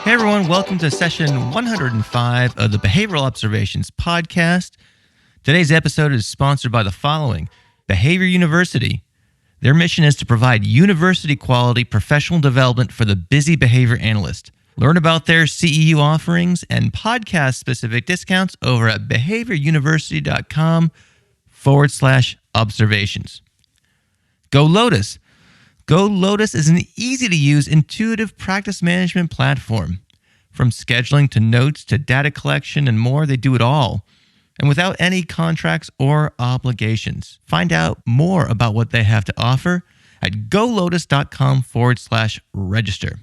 Hey everyone, welcome to session 105 of the Behavioral Observations podcast. Today's episode is sponsored by the following: Behavior University. Their mission is to provide university-quality professional development for the busy behavior analyst. Learn about their CEU offerings and podcast-specific discounts over at behavioruniversity.com/observations. Go Lotus. Go Lotus is an easy-to-use, intuitive practice management platform. From scheduling to notes to data collection and more, they do it all, and without any contracts or obligations. Find out more about what they have to offer at golotus.com/register.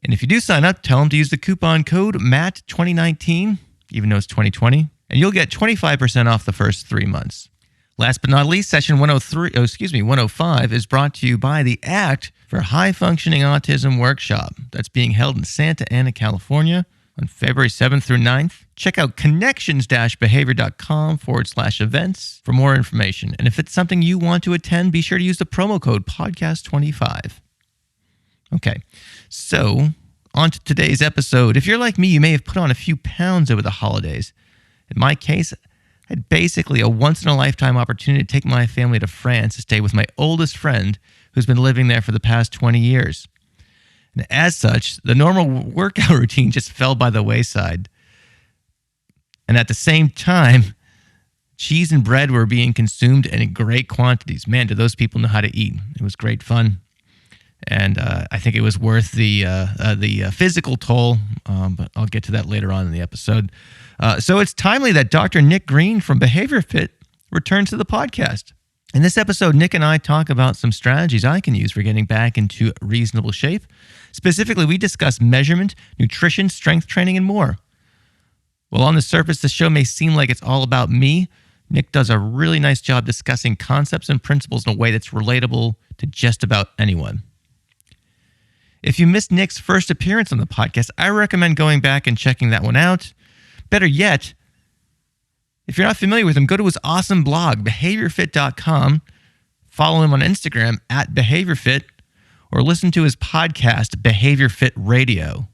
And if you do sign up, tell them to use the coupon code MATT2019, even though it's 2020, and you'll get 25% off the first 3 months. Last but not least, session 105 is brought to you by the ACT for High Functioning Autism Workshop. That's being held in Santa Ana, California on February 7th through 9th. Check out connections-behavior.com/events for more information. And if it's something you want to attend, be sure to use the promo code podcast25. Okay, so on to today's episode. If you're like me, you may have put on a few pounds over the holidays. In my case, I had basically a once-in-a-lifetime opportunity to take my family to France to stay with my oldest friend who's been living there for the past 20 years. And as such, the normal workout routine just fell by the wayside. And at the same time, cheese and bread were being consumed in great quantities. Man, do those people know how to eat. It was great fun. And I think it was worth the physical toll, but I'll get to that later on in the episode. So it's timely that Dr. Nick Green from Behavior Fit returns to the podcast. In this episode, Nick and I talk about some strategies I can use for getting back into reasonable shape. Specifically, we discuss measurement, nutrition, strength training, and more. While on the surface, the show may seem like it's all about me, Nick does a really nice job discussing concepts and principles in a way that's relatable to just about anyone. If you missed Nick's first appearance on the podcast, I recommend going back and checking that one out. Better yet, if you're not familiar with him, go to his awesome blog, behaviorfit.com. Follow him on Instagram at behaviorfit, or listen to his podcast, Behavior Fit Radio.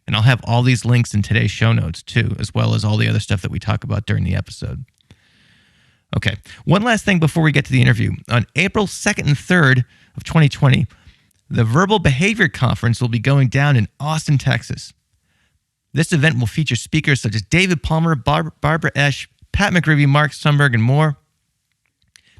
And I'll have all these links in today's show notes too, as well as all the other stuff that we talk about during the episode. Okay, one last thing before we get to the interview. On April 2nd and 3rd of 2020, the Verbal Behavior Conference will be going down in Austin, Texas. This event will feature speakers such as David Palmer, Barbara Esch, Pat McGreevy, Mark Sundberg, and more.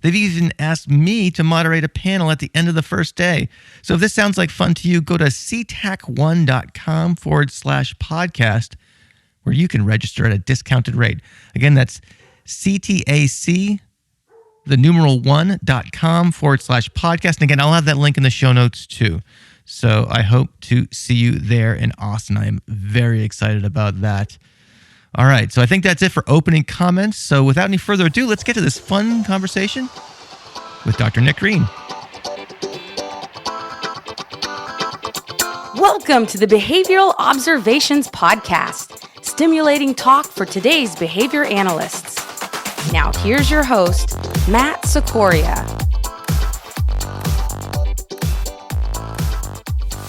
They've even asked me to moderate a panel at the end of the first day. So if this sounds like fun to you, go to ctac1.com/podcast, where you can register at a discounted rate. Again, that's CTAC, the numeral 1.com/podcast. And again, I'll have that link in the show notes too. So I hope to see you there in Austin. I am very excited about that. All right, so I think that's it for opening comments. So without any further ado, let's get to this fun conversation with Dr. Nick Green. Welcome to the Behavioral Observations podcast, stimulating talk for today's behavior analysts. Now here's your host, Matt Sikoria.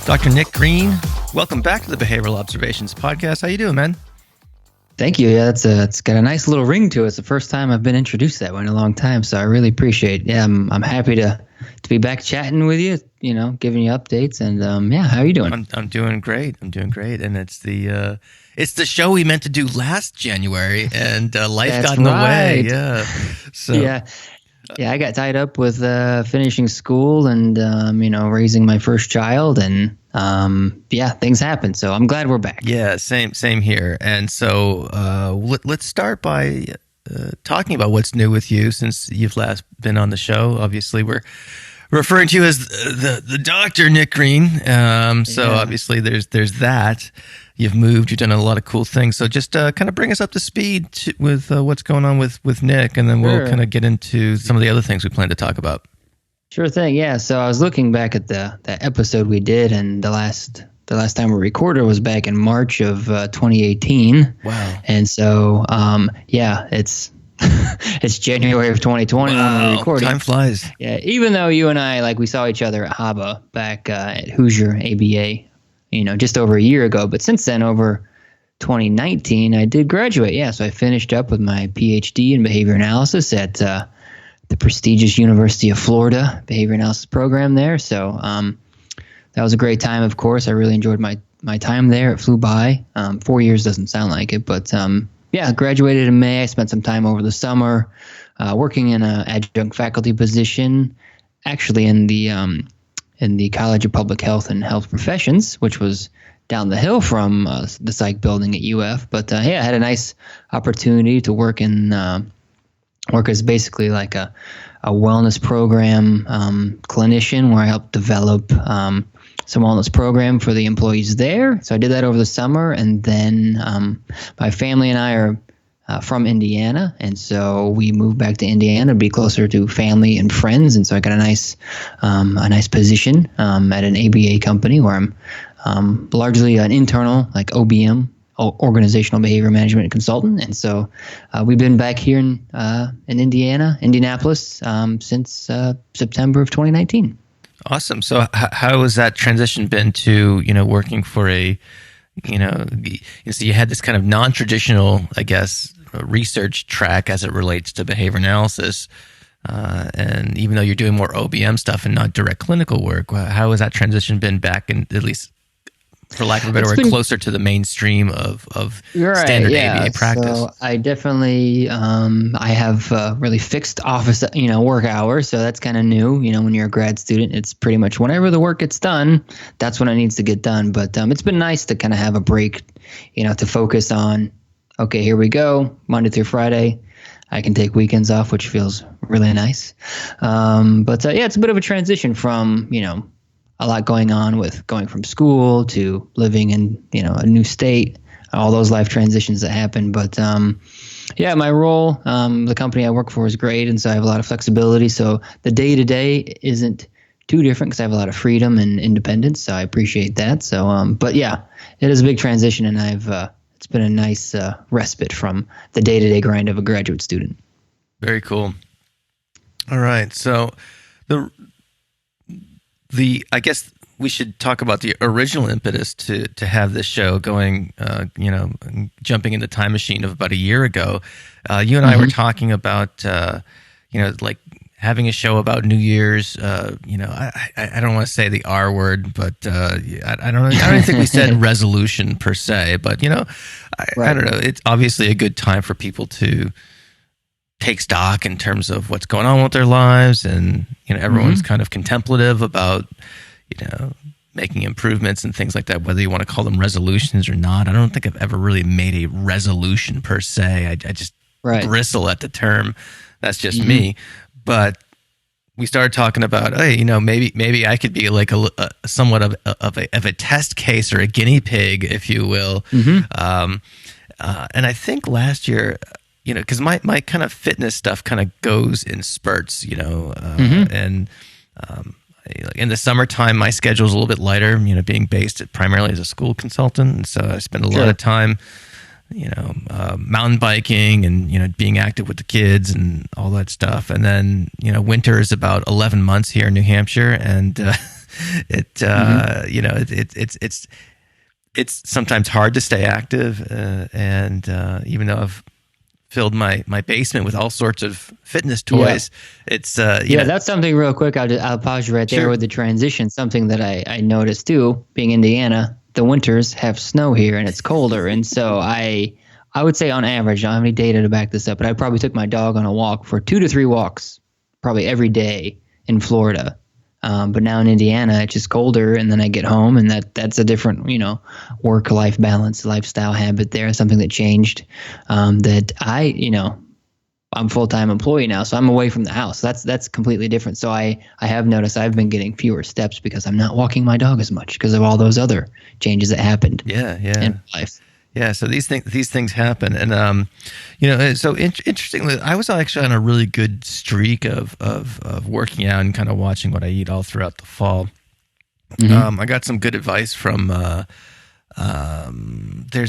Dr. Nick Green, welcome back to the Behavioral Observations podcast. How you doing, man? Thank you. Yeah, it's got a nice little ring to it. It's the first time I've been introduced that way in a long time, so I really appreciate it. Yeah, I'm happy to be back chatting with you, giving you updates, and how are you doing? I'm doing great. And it's the show we meant to do last January, and life got in the way. Yeah. So Yeah, I got tied up with finishing school and raising my first child, and things happen. So I'm glad we're back. Yeah, same here. And so let's start by talking about what's new with you since you've last been on the show. Obviously, we're referring to you as the Dr. Nick Green. Obviously there's that. You've moved, you've done a lot of cool things. So just kind of bring us up to speed with what's going on with Nick, and then we'll kind of get into some of the other things we plan to talk about. Sure thing. Yeah. So I was looking back at that episode we did, and the last time we recorded was back in March of 2018. Wow. And so, it's it's January of 2020 when we're recording. Time flies. Yeah. Even though you and I, we saw each other at HABA back at Hoosier ABA, just over a year ago. But since then, over 2019, I did graduate. Yeah, so I finished up with my PhD in behavior analysis at the prestigious University of Florida behavior analysis program there. So that was a great time, of course. I really enjoyed my time there. It flew by. 4 years doesn't sound like it, but yeah, graduated in May. I spent some time over the summer working in an adjunct faculty position, actually in the College of Public Health and Health Professions, which was down the hill from the psych building at UF. But yeah, I had a nice opportunity to work as basically like a wellness program clinician, where I helped develop some wellness program for the employees there. So I did that over the summer, and then my family and I are from Indiana, and so we moved back to Indiana to be closer to family and friends. And so I got a nice position at an ABA company where I'm largely an internal, like OBM, organizational behavior management consultant. And so we've been back here in Indianapolis, since September of 2019. Awesome. So how has that transition been to, working for so you had this kind of non-traditional, I guess, research track as it relates to behavior analysis. And even though you're doing more OBM stuff and not direct clinical work, how has that transition been back in, at least for lack of a better word, closer to the mainstream of standard ABA practice? So I definitely, I have really fixed office, work hours. So that's kind of new. When you're a grad student, it's pretty much whenever the work gets done, that's when it needs to get done. But it's been nice to kind of have a break, to focus on, okay, here we go, Monday through Friday. I can take weekends off, which feels really nice. But yeah, it's a bit of a transition from, a lot going on with going from school to living in, a new state, all those life transitions that happen. But yeah, my role, the company I work for is great. And so I have a lot of flexibility. So the day-to-day isn't too different because I have a lot of freedom and independence. So I appreciate that. So, but yeah, it is a big transition, and it's been a nice respite from the day-to-day grind of a graduate student. Very cool. All right. So I guess we should talk about the original impetus to have this show going, jumping in the time machine of about a year ago. You and I were talking about, like having a show about New Year's. I don't want to say the R word, but I don't think we said resolution per se, but I don't know. It's obviously a good time for people to take stock in terms of what's going on with their lives, and everyone's kind of contemplative about making improvements and things like that, whether you want to call them resolutions or not. I don't think I've ever really made a resolution per se. I just bristle at the term. That's just me. But we started talking about, hey, maybe I could be like a somewhat of a test case or a guinea pig, if you will. And I think last year, because my kind of fitness stuff kind of goes in spurts, and in the summertime, my schedule is a little bit lighter, being based primarily as a school consultant. And so I spend a lot of time, mountain biking and, being active with the kids and all that stuff. And then, winter is about 11 months here in New Hampshire. And it's sometimes hard to stay active. And even though I've filled my basement with all sorts of fitness toys, it's that's something real quick. I'll pause you right there with the transition. Something that I noticed too, being Indiana, the winters have snow here and it's colder. And so I would say on average, I don't have any data to back this up, but I probably took my dog on a walk for 2 to 3 walks, probably every day in Florida. But now in Indiana, it's just colder, and then I get home, and that's a different, work-life balance, lifestyle habit there, something that changed, that I'm a full-time employee now, so I'm away from the house. That's completely different. So I have noticed I've been getting fewer steps because I'm not walking my dog as much because of all those other changes that happened in life. Yeah, so these things happen, and so interestingly, I was actually on a really good streak of working out and kind of watching what I eat all throughout the fall. I got some good advice from there's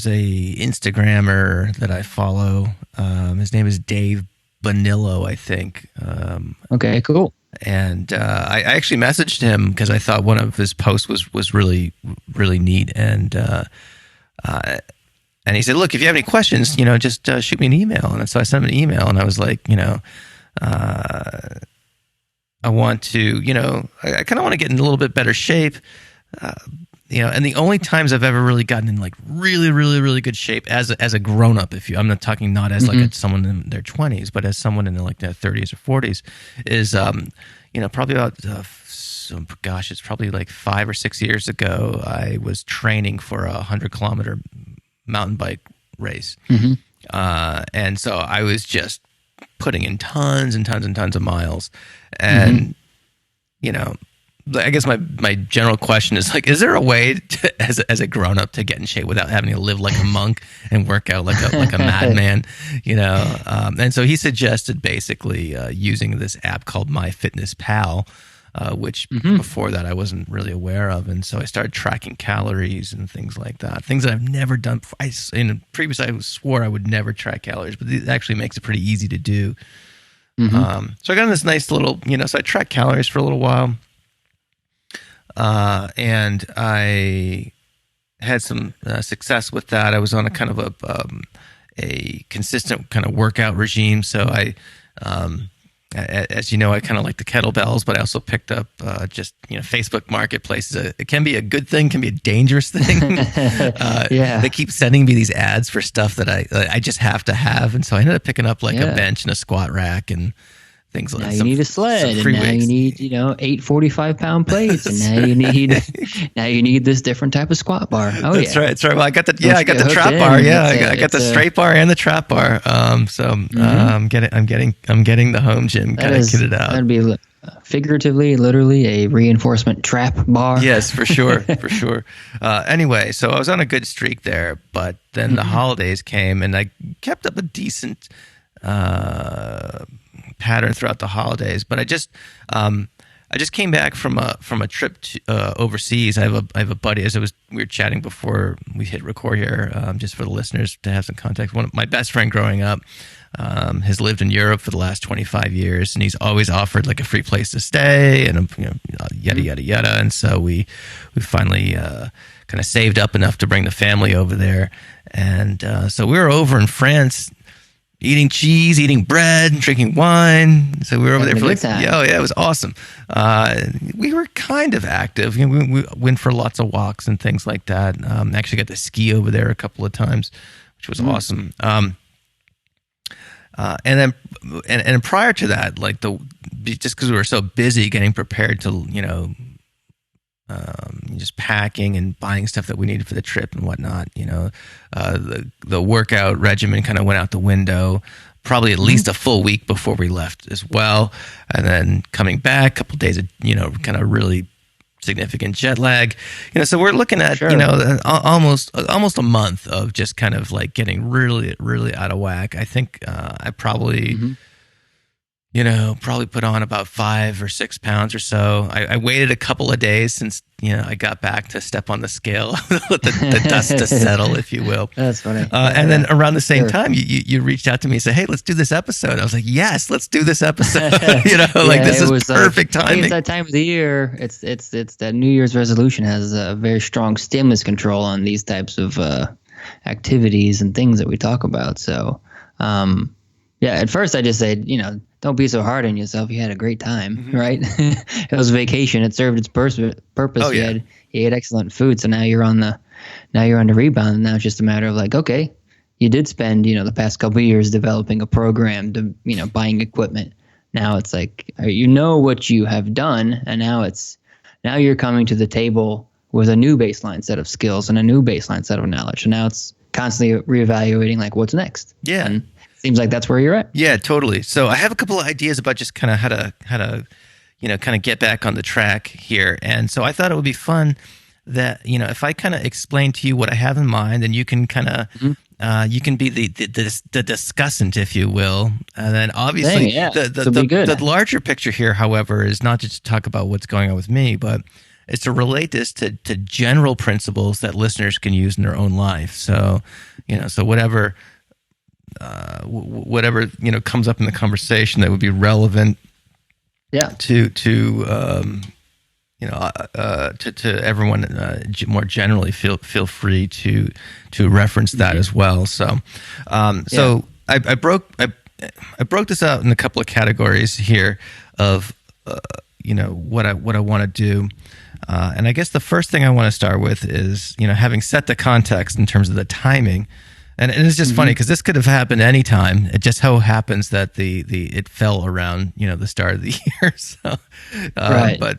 a Instagrammer that I follow. His name is Dave Bonillo, I think. Okay, cool. And I actually messaged him because I thought one of his posts was really, really neat. And he said, look, if you have any questions, just shoot me an email. And so I sent him an email, and I was like, I want to, I kind of want to get in a little bit better shape. And the only times I've ever really gotten in like really, really, really good shape as a grown up, I'm not talking not as like someone in their 20s, but as someone in like their 30s or 40s, is probably about it's probably like 5 or 6 years ago. I was training for a 100-kilometer mountain bike race, and so I was just putting in tons and tons and tons of miles, and I guess my general question is like, is there a way to, as a grown up to get in shape without having to live like a monk and work out like a madman, And so he suggested basically using this app called MyFitnessPal, which before that I wasn't really aware of, and so I started tracking calories and things like that. Things that I've never done before. In previous, I swore I would never track calories, but it actually makes it pretty easy to do. So I got in this nice little, so I tracked calories for a little while. And I had some success with that. I was on a kind of a consistent kind of workout regime. So I, as you know, I kind of like the kettlebells, but I also picked up just Facebook Marketplaces. It can be a good thing, can be a dangerous thing. They keep sending me ththese ads for stuff that I just have to have, and so I ended up picking up like a bench and a squat rack and things like that. Now you need a sled, and now you need 8 45-pound plates, and now you need this different type of squat bar. Oh, that's right. That's right. Well, I got the trap bar. Yeah, I got the straight bar and the trap bar. I'm getting the home gym kind of kitted out. That'd be figuratively, literally a reinforcement trap bar. Yes, for sure, for sure. Anyway, so I was on a good streak there, but then the holidays came, and I kept up a decent pattern throughout the holidays, but I just came back from a trip to, overseas. I have a buddy, we were chatting before we hit record here, just for the listeners to have some context. One of my best friend growing up has lived in Europe for the last 25 years, and he's always offered like a free place to stay and yada yada yada. And so we finally kind of saved up enough to bring the family over there, and so we were over in France, eating cheese, eating bread, and drinking wine. So we were over there for like, it was awesome. We were kind of active. We went for lots of walks and things like that. Actually got to ski over there a couple of times, which was awesome. And then prior to that, just because we were so busy getting prepared to, just packing and buying stuff that we needed for the trip and whatnot, the workout regimen kind of went out the window, probably at least a full week before we left as well. And then coming back, a couple of days of, kind of really significant jet lag, so we're looking at, almost a month of just kind of like getting really, really out of whack. I think I probably, probably put on about 5 or 6 pounds or so. I waited a couple of days since, I got back to step on the scale, let the dust to settle, if you will. That's funny. And then around the same time, you reached out to me and said, hey, let's do this episode. I was like, yes, let's do this episode. This is perfect timing. It's that time of the year. It's that New Year's resolution has a very strong stimulus control on these types of activities and things that we talk about. So, at first I just said, don't be so hard on yourself. You had a great time, right? It was a vacation. It served its purpose. Oh, yeah. You ate excellent food. So now you're on the rebound. And now it's just a matter of like, okay, you did spend, the past couple of years developing a program to, buying equipment. Now it's like, what you have done. And now you're coming to the table with a new baseline set of skills and a new baseline set of knowledge. So now it's constantly reevaluating like what's next. Yeah. And seems like that's where you're at. Yeah, totally. So I have a couple of ideas about just kind of how to kind of get back on the track here. And so I thought it would be fun that, if I kind of explain to you what I have in mind, and you can kind of, you can be the discussant, if you will. And then obviously the larger picture here, however, is not just to talk about what's going on with me, but it's to relate this to general principles that listeners can use in their own life. So, so whatever comes up in the conversation that would be relevant Yeah. To everyone more generally, feel free to reference that as well. So, I broke this out in a couple of categories here of what I want to do, and I guess the first thing I want to start with is having set the context in terms of the timing. And it's just funny because this could have happened any time. It just so happens that it fell around the start of the year. So, right. But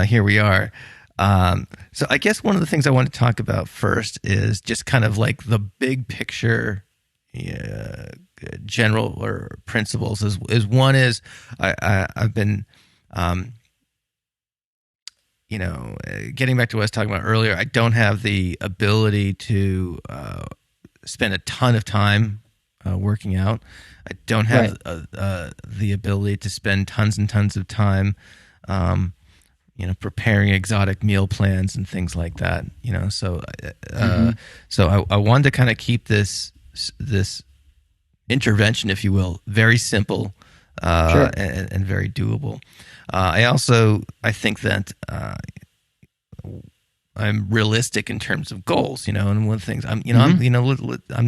here we are. So I guess one of the things I want to talk about first is just kind of like the big picture, general or principles. Is one is I've been, getting back to what I was talking about earlier. I don't have the ability to spend a ton of time working out. I don't have the ability to spend tons and tons of time, preparing exotic meal plans and things like that. So I wanted to kind of keep this intervention, if you will, very simple and very doable. I think that I'm realistic in terms of goals, and one of the things I'm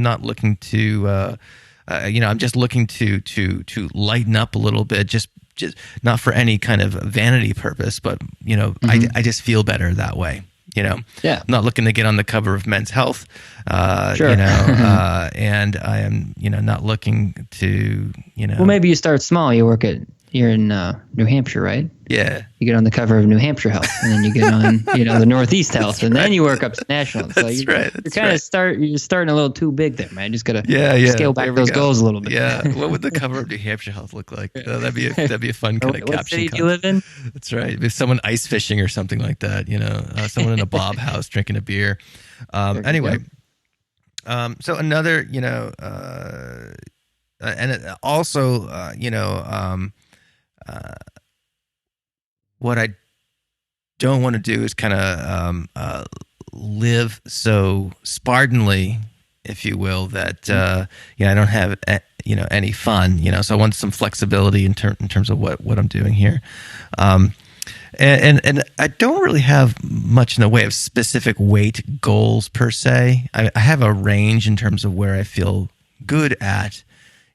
not looking to, I'm just looking to lighten up a little bit, just not for any kind of vanity purpose, but I just feel better that way. I'm not looking to get on the cover of Men's Health, and I am, not looking to, Well, maybe you start small. You're in New Hampshire, right? Yeah. You get on the cover of New Hampshire Health, and then you get on, the Northeast Health, and then you work up to national. So you're starting a little too big there, man. You just gotta scale back those goals a little bit. Yeah. What would the cover of New Hampshire Health look like? That'd be a fun kind of caption. What city do you live in? That's right. If someone ice fishing or something like that, someone in a Bob house drinking a beer. Anyway, so another, and it also, what I don't want to do is kind of live so Spartanly, if you will, that I don't have any fun. So I want some flexibility in terms of what I'm doing here, and I don't really have much in the way of specific weight goals per se. I have a range in terms of where I feel good at,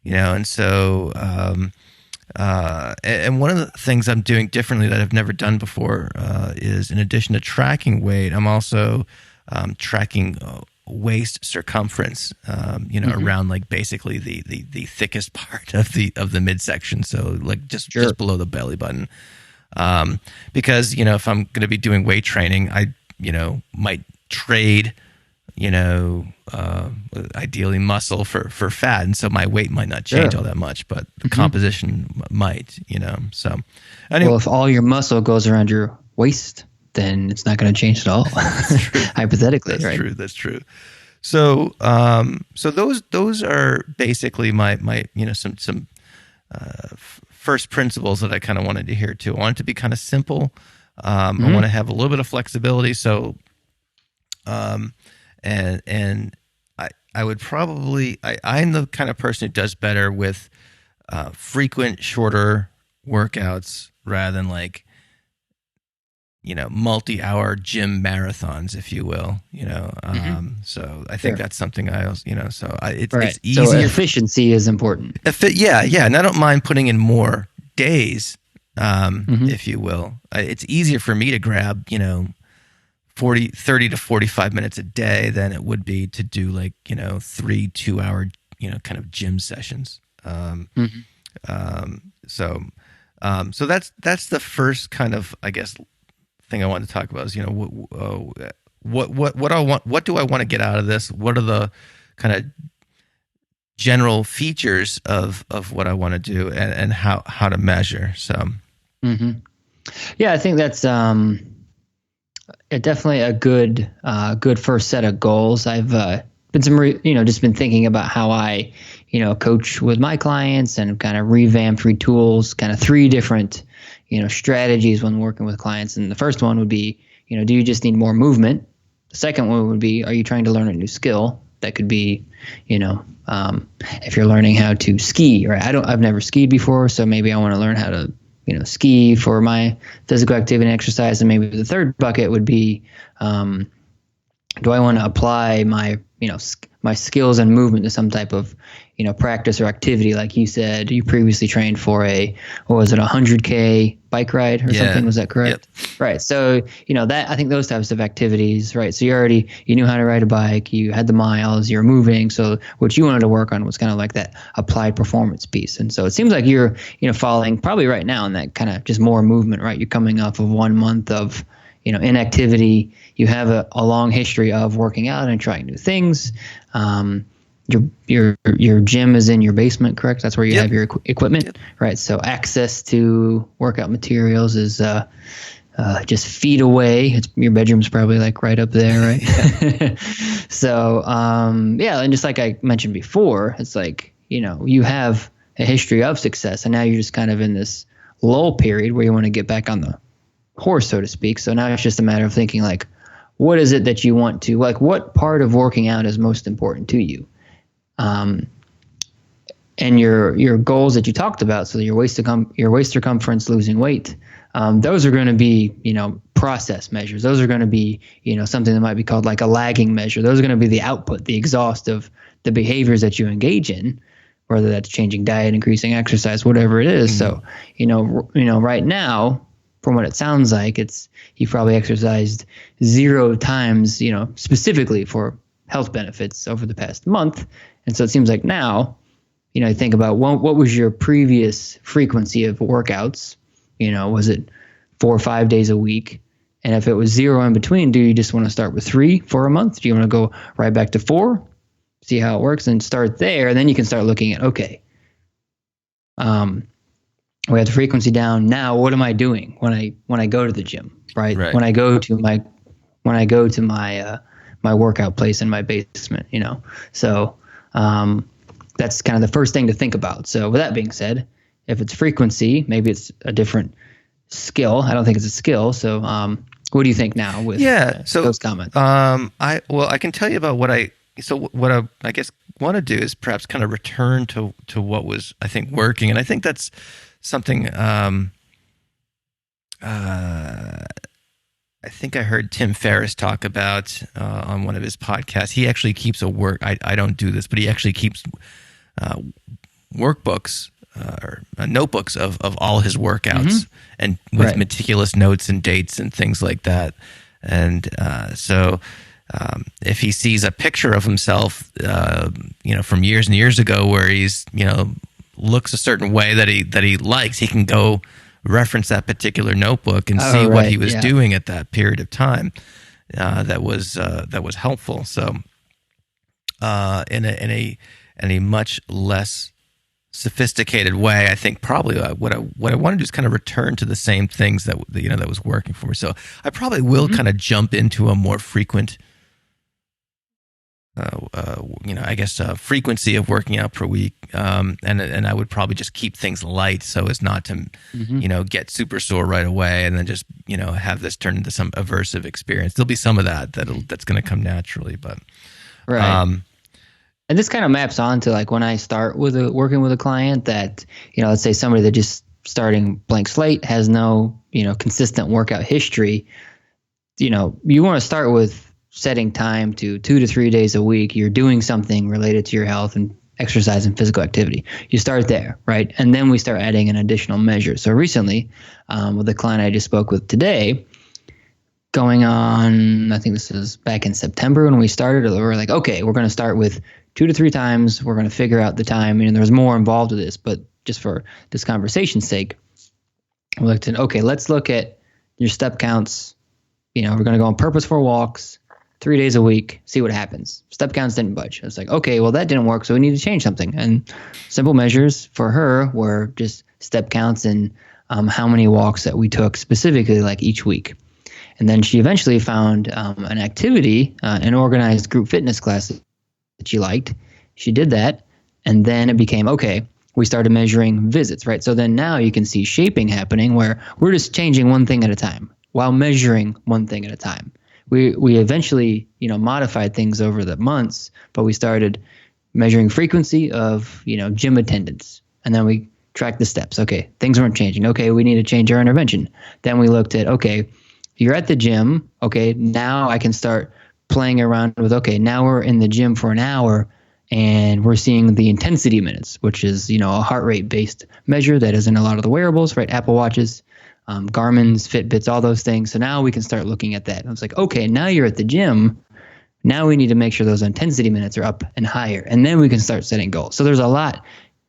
and so. And one of the things I'm doing differently that I've never done before is, in addition to tracking weight, I'm also tracking waist circumference. Around like basically the thickest part of the midsection, so like just below the belly button. Because if I'm going to be doing weight training, I might trade. Ideally muscle for fat, and so my weight might not change all that much, but the composition might, so anyway. Well, if all your muscle goes around your waist, then it's not going to change at all. Hypothetically, that's right? That's true. So those are basically my some first principles that I kind of wanted to hear too. I want it to be kind of simple. I want to have a little bit of flexibility, so And I would probably, I'm the kind of person who does better with frequent, shorter workouts rather than like, multi-hour gym marathons, if you will, So I think that's something I also, it's easier. So efficiency is important. And I don't mind putting in more days, if you will. It's easier for me to grab, 30 to 45 minutes a day than it would be to do like, 3 2-hour, kind of gym sessions. So that's the first kind of, I guess, thing I wanted to talk about is, what do I want to get out of this? What are the kind of general features of what I want to do and how to measure? So, yeah, I think that's, definitely a good first set of goals. I've been just been thinking about how I, coach with my clients and kind of revamped, retools, kind of 3 different, strategies when working with clients. And the first one would be, do you just need more movement? The second one would be, are you trying to learn a new skill? That could be, if you're learning how to ski, right? I've never skied before, so maybe I want to learn how to ski for my physical activity and exercise. And maybe the third bucket would be, do I want to apply my, my skills and movement to some type of, practice or activity? Like you said, you previously trained for a 100K bike ride or something. Was that correct? Yep. Right. So, that, I think those types of activities, right. So you knew how to ride a bike, you had the miles, you're moving. So what you wanted to work on was kind of like that applied performance piece. And so it seems like you're, falling probably right now in that kind of just more movement, right? You're coming off of 1 month of, inactivity. You have a long history of working out and trying new things. Your gym is in your basement, correct? That's where you have your equipment, right? So access to workout materials is just feet away. Your bedroom's probably like right up there, right? So and just like I mentioned before, it's like you have a history of success, and now you're just kind of in this lull period where you want to get back on the horse, so to speak. So now it's just a matter of thinking like, what is it that you want to, like, what part of working out is most important to you? And your goals that you talked about, so your waist circumference, losing weight, those are going to be, process measures. Those are going to be, something that might be called like a lagging measure. Those are going to be the output, the exhaust of the behaviors that you engage in, whether that's changing diet, increasing exercise, whatever it is. Mm-hmm. So, right now, from what it sounds like, you probably exercised 0 times, specifically for health benefits over the past month. And so it seems like now, you think about what was your previous frequency of workouts? Was it 4 or 5 days a week? And if it was 0 in between, do you just want to start with 3 for a month? Do you want to go right back to 4, see how it works, and start there? And then you can start looking at, okay, we have the frequency down. Now, what am I doing when I go to the gym, right? When I go to my my workout place in my basement, So that's kind of the first thing to think about. So with that being said, if it's frequency, maybe it's a different skill. I don't think it's a skill. So what do you think now with those comments? I can tell you about what I guess want to do is perhaps kind of return to what was, I think, working. And I think that's something I think I heard Tim Ferriss talk about on one of his podcasts. He actually keeps I don't do this, but he actually keeps workbooks or notebooks of all his workouts, and with meticulous notes and dates and things like that. And so if he sees a picture of himself, from years and years ago where he's, looks a certain way that he likes, he can go reference that particular notebook and see what he was doing at that period of time. That was helpful. So in a much less sophisticated way, I think probably what I want to do is kind of return to the same things that that was working for me. So I probably will kind of jump into a more frequent frequency of working out per week, and I would probably just keep things light so as not to, get super sore right away, and then just have this turn into some aversive experience. There'll be some of that's going to come naturally, but and this kind of maps on to like when I start working with a client that let's say somebody that just starting blank slate, has no consistent workout history. You want to start with setting time to 2 to 3 days a week. You're doing something related to your health and exercise and physical activity. You start there, right? And then we start adding an additional measure. So recently, with the client I just spoke with today, going on, I think this was back in September when we started, we were like, okay, we're going to start with 2 to 3 times. We're going to figure out the time. There's more involved with this, but just for this conversation's sake, we looked at, okay, let's look at your step counts. We're going to go on purposeful walks 3 days a week, see what happens. Step counts didn't budge. I was like, okay, well, that didn't work, so we need to change something. And simple measures for her were just step counts and how many walks that we took specifically, like each week. And then she eventually found an activity, an organized group fitness class that she liked. She did that, and then it became, okay, we started measuring visits, right? So then now you can see shaping happening where we're just changing one thing at a time while measuring one thing at a time. We eventually, modified things over the months, but we started measuring frequency of, gym attendance. And then we track the steps. Okay, things weren't changing. Okay, we need to change our intervention. Then we looked at, okay, you're at the gym. Okay, now I can start playing around with, okay, now we're in the gym for an hour and we're seeing the intensity minutes, which is, a heart rate based measure that is in a lot of the wearables, right? Apple Watches, Garmin's, Fitbits, all those things. So now we can start looking at that. And it's like, okay, now you're at the gym. Now we need to make sure those intensity minutes are up and higher. And then we can start setting goals. So there's a lot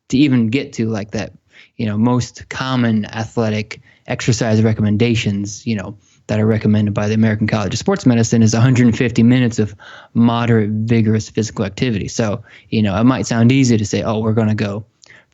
to even get to, like that, most common athletic exercise recommendations, that are recommended by the American College of Sports Medicine is 150 minutes of moderate, vigorous physical activity. So, it might sound easy to say, oh, we're going to go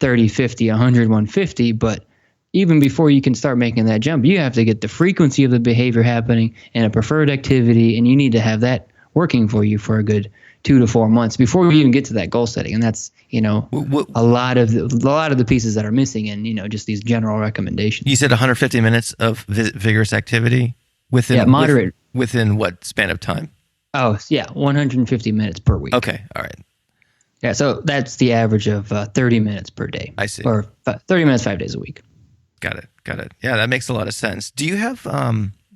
30, 50, 100, 150, but even before you can start making that jump, you have to get the frequency of the behavior happening and a preferred activity, and you need to have that working for you for a good 2 to 4 months before we even get to that goal setting. And that's, a lot of the pieces that are missing in, just these general recommendations. You said 150 minutes of vigorous activity within moderate. Within what span of time? Oh, yeah, 150 minutes per week. Okay, all right. Yeah, so that's the average of 30 minutes per day. I see. Or 30 minutes 5 days a week. Got it. Yeah, that makes a lot of sense. Do you have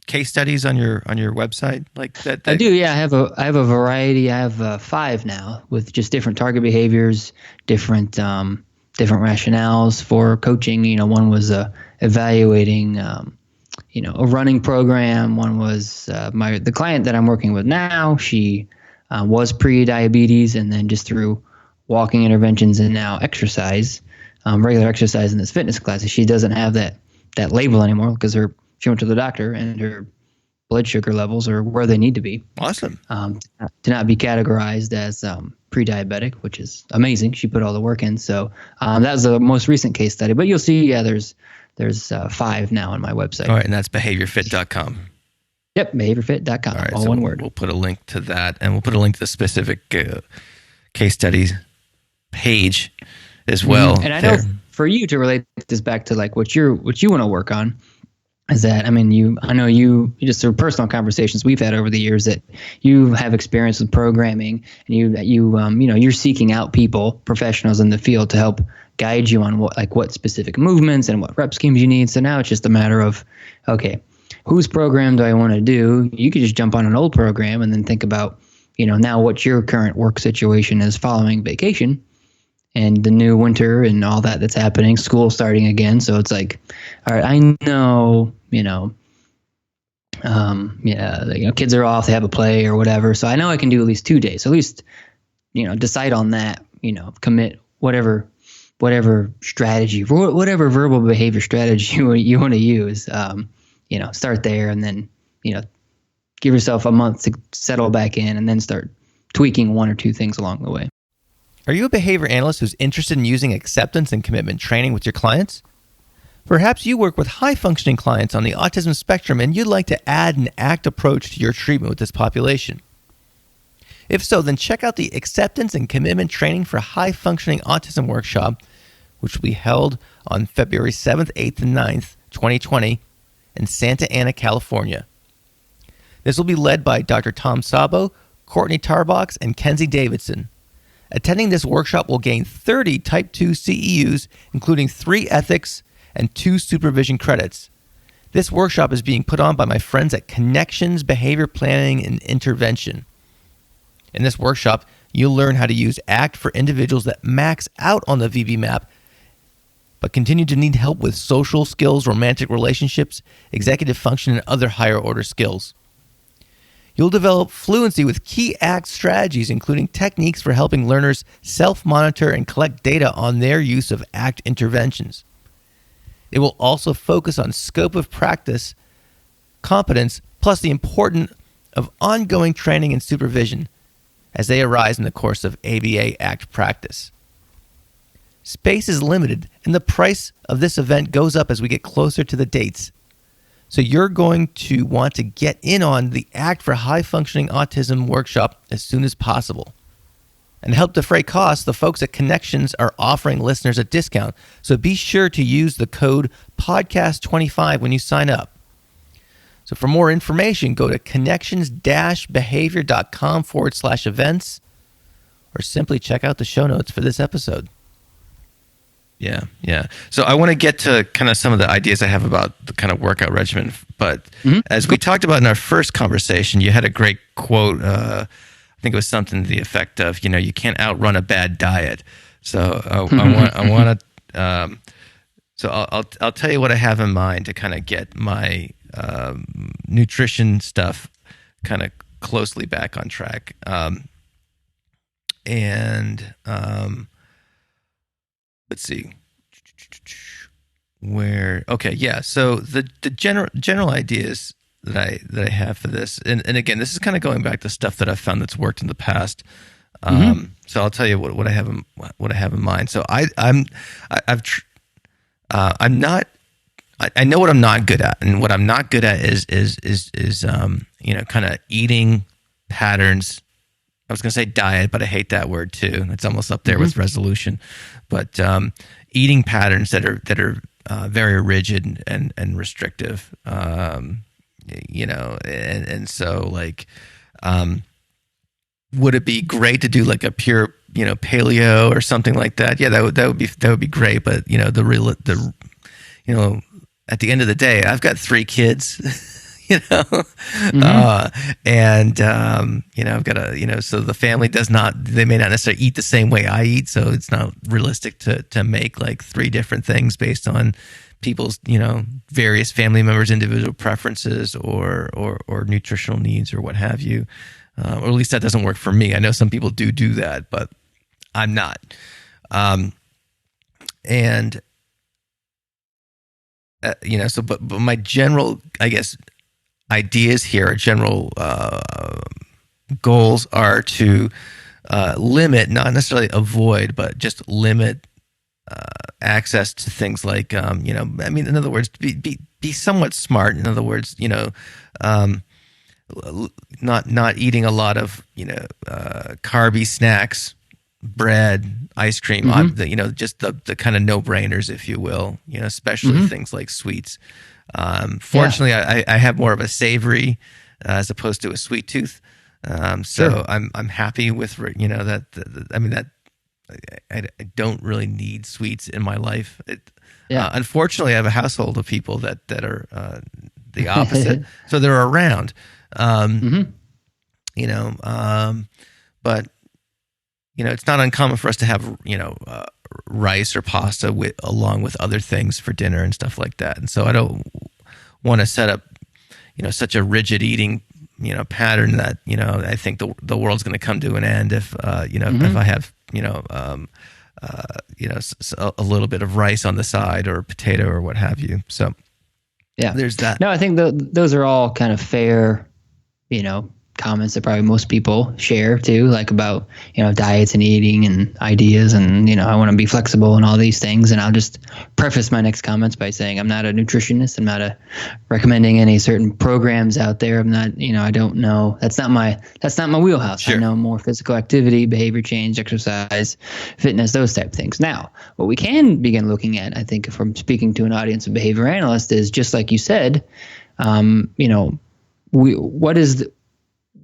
case studies on your website like that? I do. Yeah, I have a variety. I have 5 now with just different target behaviors, different rationales for coaching. One was evaluating a running program. One was the client that I'm working with now. She was pre-diabetes, and then just through walking interventions and now exercise, regular exercise in this fitness class, she doesn't have that label anymore because she went to the doctor and her blood sugar levels are where they need to be. Awesome. To not be categorized as pre-diabetic, which is amazing. She put all the work in. So that was the most recent case study. But you'll see, there's 5 now on my website. All right, and that's behaviorfit.com. Yep, behaviorfit.com, all right, all so one word. We'll put a link to that, and we'll put a link to the specific case studies page as well. And I know for you to relate this back to like what you want to work on is that, I know you just through personal conversations we've had over the years that you have experience with programming, and you're seeking out people, professionals in the field to help guide you on what specific movements and what rep schemes you need. So now it's just a matter of, okay, whose program do I want to do? You could just jump on an old program and then think about, now what your current work situation is following vacation and the new winter and all that's happening, school starting again. So it's like, all right, I know, kids are off, they have a play or whatever. So I know I can do at least 2 days. So at least, decide on that, commit whatever strategy, whatever verbal behavior strategy you want to use, start there and then, give yourself a month to settle back in and then start tweaking 1 or 2 things along the way. Are you a behavior analyst who's interested in using acceptance and commitment training with your clients? Perhaps you work with high-functioning clients on the autism spectrum and you'd like to add an ACT approach to your treatment with this population. If so, then check out the Acceptance and Commitment Training for High-Functioning Autism workshop, which will be held on February 7th, 8th, and 9th, 2020 in Santa Ana, California. This will be led by Dr. Tom Sabo, Courtney Tarbox, and Kenzie Davidson. Attending this workshop will gain 30 Type 2 CEUs, including 3 ethics and 2 supervision credits. This workshop is being put on by my friends at Connections Behavior Planning and Intervention. In this workshop, you'll learn how to use ACT for individuals that max out on the VB map, but continue to need help with social skills, romantic relationships, executive function, and other higher order skills. You'll develop fluency with key ACT strategies, including techniques for helping learners self-monitor and collect data on their use of ACT interventions. It will also focus on scope of practice, competence, plus the importance of ongoing training and supervision as they arise in the course of ABA ACT practice. Space is limited, and the price of this event goes up as we get closer to the dates. So you're going to want to get in on the ACT for High-Functioning Autism workshop as soon as possible. And to help defray costs, the folks at Connections are offering listeners a discount. So be sure to use the code podcast25 when you sign up. So for more information, go to connections-behavior.com/events or simply check out the show notes for this episode. Yeah. So I want to get to kind of some of the ideas I have about the kind of workout regimen. But as we talked about in our first conversation, you had a great quote. I think it was something to the effect of, you can't outrun a bad diet. So I want to. So I'll tell you what I have in mind to kind of get my nutrition stuff kind of closely back on track. Let's see so the general ideas that I have for this, and again, this is kind of going back to stuff that I've found that's worked in the past. So I'll tell you what I have in mind. So I know what I'm not good at, and what I'm not good at is kind of eating patterns. I was going to say diet, but I hate that word too. It's almost up there with resolution. But eating patterns that are very rigid and restrictive, and so like, would it be great to do like a pure, paleo or something like that? Yeah, that would be great. But at the end of the day, I've got 3 kids. I've got so the family they may not necessarily eat the same way I eat. So it's not realistic to make like 3 different things based on people's, various family members' individual preferences or nutritional needs or what have you. Or at least that doesn't work for me. I know some people do that, but I'm not. But my general, I guess, ideas here, general goals are to limit, not necessarily avoid, but just limit access to things like, in other words, be somewhat smart. In other words, not eating a lot of, carby snacks, bread, ice cream, just the kind of no-brainers, if you will, especially things like sweets. Fortunately, I have more of a savory as opposed to a sweet tooth. So I'm happy with, that I don't really need sweets in my life. Unfortunately, I have a household of people that are the opposite. So they're around, but it's not uncommon for us to have, rice or pasta along with other things for dinner and stuff like that. And so I don't want to set up, such a rigid eating, pattern that, I think the world's going to come to an end if I have, a little bit of rice on the side or potato or what have you. So there's that. No, I think those are all kind of fair, comments that probably most people share too, like about, diets and eating and ideas and, I want to be flexible and all these things. And I'll just preface my next comments by saying I'm not a nutritionist. I'm not recommending any certain programs out there. I'm not, I don't know. That's not my wheelhouse. Sure. I know more physical activity, behavior change, exercise, fitness, those type of things. Now, what we can begin looking at, I think, if I'm speaking to an audience of behavior analysts, is just like you said,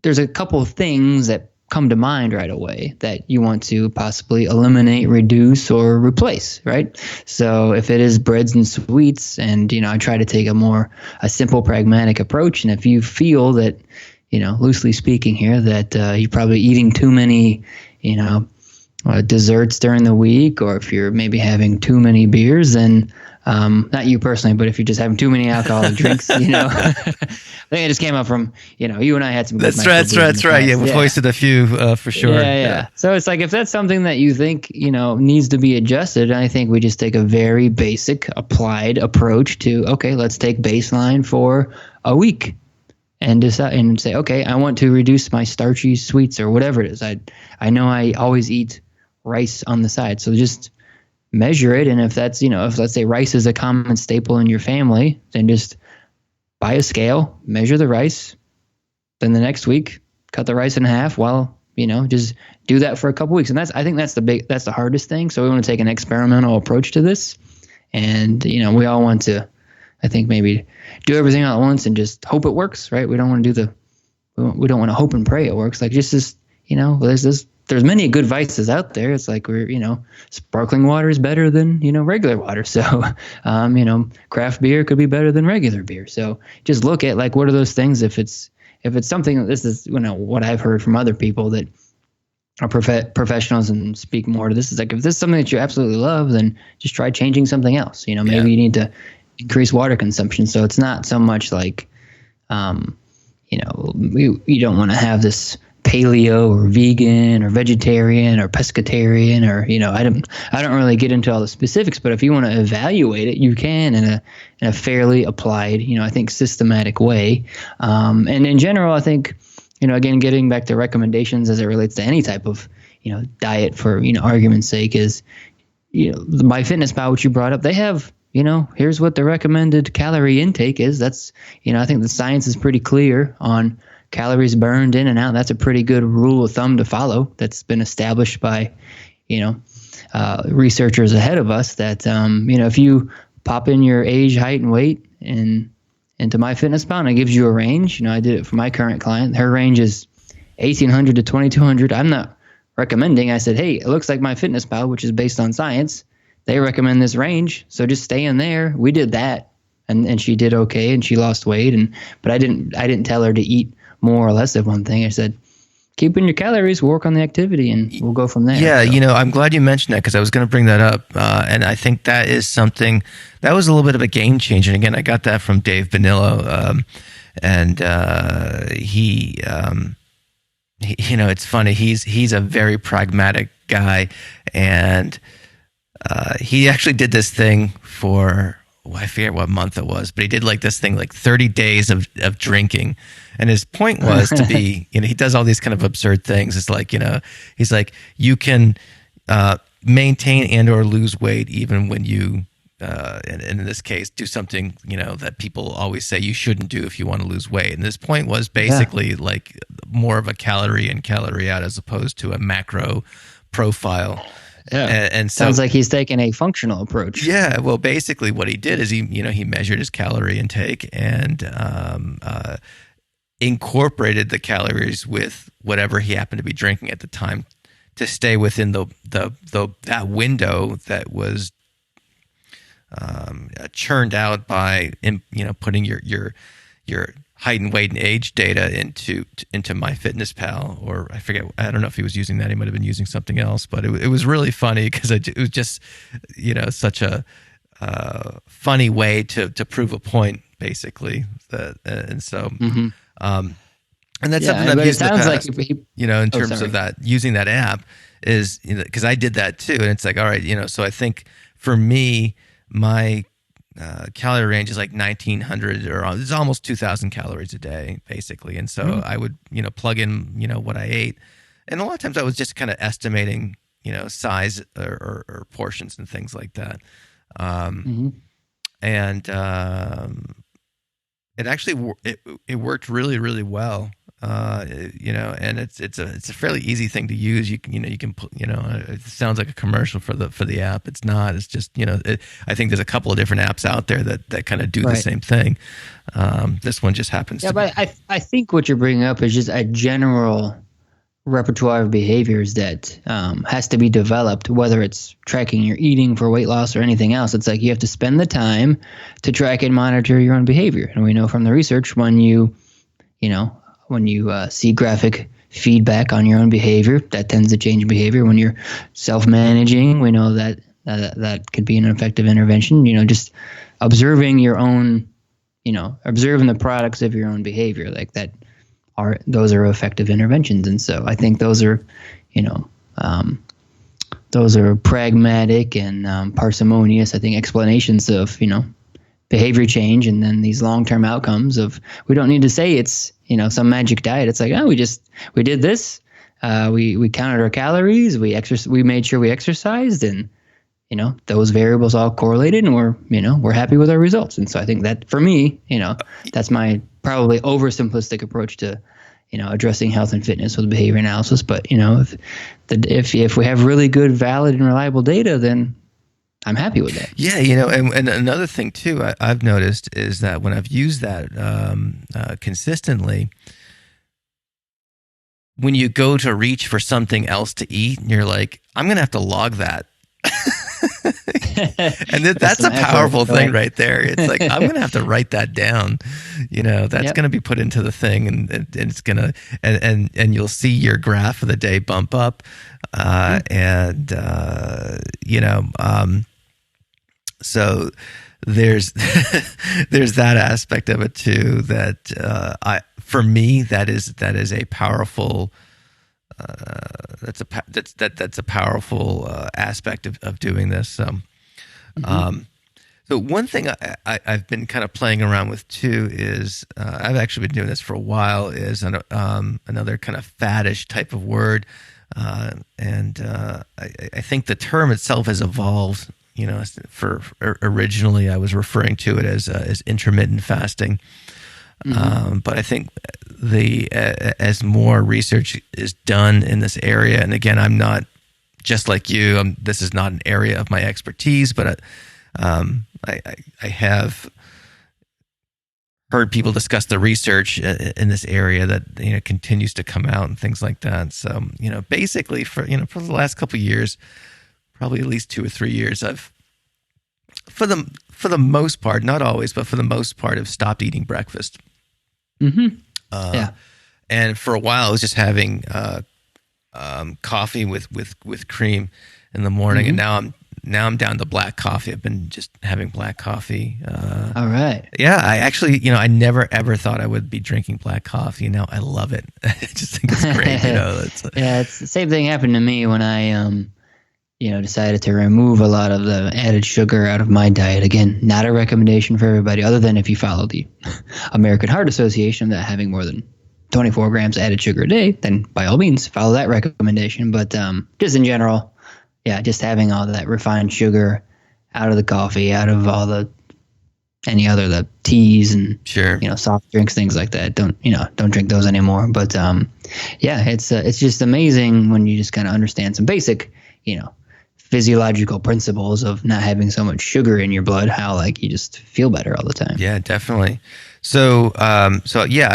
there's a couple of things that come to mind right away that you want to possibly eliminate, reduce, or replace, right? So if it is breads and sweets, and, I try to take a simple, pragmatic approach. And if you feel that, loosely speaking here, that you're probably eating too many, desserts during the week, or if you're maybe having too many beers, then not you personally, but if you're just having too many alcoholic drinks, I think it just came up from, you and I had some good That's right. Yeah, we've hoisted a few for sure. Yeah. So it's like, if that's something that you think, needs to be adjusted, I think we just take a very basic applied approach to, okay, let's take baseline for a week and decide and say, okay, I want to reduce my starchy sweets or whatever it is. I know I always eat rice on the side. So just measure it. And if that's, if let's say rice is a common staple in your family, then just buy a scale, measure the rice. Then the next week, cut the rice in half while, just do that for a couple weeks. And I think that's the hardest thing. So we want to take an experimental approach to this. And, we all want to, I think, maybe do everything all at once and just hope it works, right? We don't want to we don't want to hope and pray it works. Like, just, there's there's many good vices out there. It's like sparkling water is better than, regular water. So, craft beer could be better than regular beer. So just look at like, what are those things? If it's something, this is, what I've heard from other people that are professionals and speak more to this, is like, if this is something that you absolutely love, then just try changing something else. Maybe you need to increase water consumption. So it's not so much like, you don't want to have this paleo or vegan or vegetarian or pescatarian, or I don't really get into all the specifics, but if you want to evaluate it, you can in a fairly applied, I think systematic way. And in general, I think, again, getting back to recommendations as it relates to any type of diet, for argument's sake, is the MyFitnessPal, which you brought up, they have, here's what the recommended calorie intake is. That's, I think the science is pretty clear on calories burned in and out. That's a pretty good rule of thumb to follow. That's been established by, researchers ahead of us, that, if you pop in your age, height, and weight into MyFitnessPal, and it gives you a range. I did it for my current client. Her range is 1,800 to 2,200. I'm not recommending. I said, hey, it looks like MyFitnessPal, which is based on science, they recommend this range, so just stay in there. We did that, and she did okay, and she lost weight. But I didn't tell her to eat more or less of one thing. I said, keep in your calories, work on the activity, and we'll go from there. Yeah, so. I'm glad you mentioned that, because I was going to bring that up, and I think that is something that was a little bit of a game changer. And again, I got that from Dave Bonillo, and he, it's funny. He's a very pragmatic guy, and he actually did this thing for, I forget what month it was, but he did like this thing, like 30 days of drinking. And his point was to be, he does all these kind of absurd things. It's like, he's like, you can maintain and or lose weight even when you, and in this case, do something, that people always say you shouldn't do if you want to lose weight. And this point was basically like more of a calorie in, calorie out, as opposed to a macro profile. Yeah, and so, sounds like he's taking a functional approach. Yeah, well, basically what he did is he measured his calorie intake and incorporated the calories with whatever he happened to be drinking at the time to stay within the that window that was churned out by putting your height and weight and age data into MyFitnessPal, or I forget. I don't know if he was using that. He might have been using something else, but it was really funny, because it was just such a funny way to prove a point, basically. And so and that's something I've used in the past. Like in terms of that, using that app is because I did that too, and it's like, all right, so I think for me, my calorie range is like 1,900, or it's almost 2,000 calories a day, basically. And so I would, plug in, what I ate. And a lot of times I was just kind of estimating, size or portions and things like that. And it actually, it worked really, really well. And it's a fairly easy thing to use. You can put, it sounds like a commercial for the app. It's not. It's just, I think there's a couple of different apps out there that kind of do the same thing. This one just happens to. But I think what you're bringing up is just a general repertoire of behaviors that has to be developed, whether it's tracking your eating for weight loss or anything else. It's like you have to spend the time to track and monitor your own behavior. And we know from the research, when you see graphic feedback on your own behavior, that tends to change behavior. When you're self-managing, we know that could be an effective intervention. Just observing your own, observing the products of your own behavior, like that, those are effective interventions. And so I think those are, those are pragmatic and parsimonious, I think, explanations of, behavior change, and then these long-term outcomes of, we don't need to say it's, some magic diet. It's like, we did this, we counted our calories, we made sure we exercised, and, those variables all correlated, and we're happy with our results. And so I think that, for me, that's my probably oversimplistic approach to, addressing health and fitness with behavior analysis. But, if we have really good, valid, and reliable data, then I'm happy with that. Yeah, and another thing too I've noticed is that when I've used that consistently, when you go to reach for something else to eat, you're like, I'm going to have to log that. And that's a powerful thing right there. It's like, I'm going to have to write that down. That's going to be put into the thing, and it's going to, and you'll see your graph of the day bump up. So there's there's that aspect of it too, that for me, that is a powerful that's a powerful aspect of doing this. So one thing I've been kind of playing around with too is I've actually been doing this for a while, is another kind of faddish type of word, and I think the term itself has evolved. For originally I was referring to it as intermittent fasting. But I think as more research is done in this area, and again, I'm not just like you. This is not an area of my expertise, but I have heard people discuss the research in this area that continues to come out and things like that. So basically for the last couple of years, probably at least 2 or 3 years, I've for the most part, not always, but for the most part, have stopped eating breakfast. And for a while, I was just having coffee with cream in the morning, and now I'm down to black coffee. I've been just having black coffee. All right. Yeah, I actually, I never ever thought I would be drinking black coffee. Now I love it. I just think it's great. It's the same thing happened to me when I decided to remove a lot of the added sugar out of my diet. Again, not a recommendation for everybody, other than if you follow the American Heart Association that having more than 24 grams added sugar a day, then by all means follow that recommendation. But just in general, just having all that refined sugar out of the coffee, out of all the teas and soft drinks, things like that. Don't drink those anymore. But it's just amazing when you just kind of understand some basic physiological principles of not having so much sugar in your blood, how you just feel better all the time. Yeah, definitely. So I've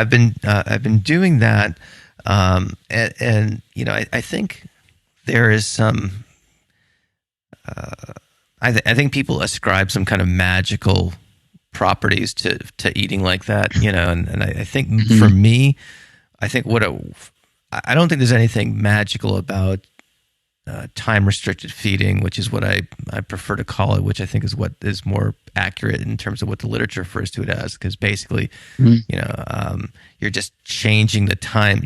been doing that, and I think there is some. I think people ascribe some kind of magical properties to eating like that, and I think for me, I think I don't think there's anything magical about time-restricted feeding, which is what I prefer to call it, which I think is what is more accurate in terms of what the literature refers to it as, because basically, you're just changing the time,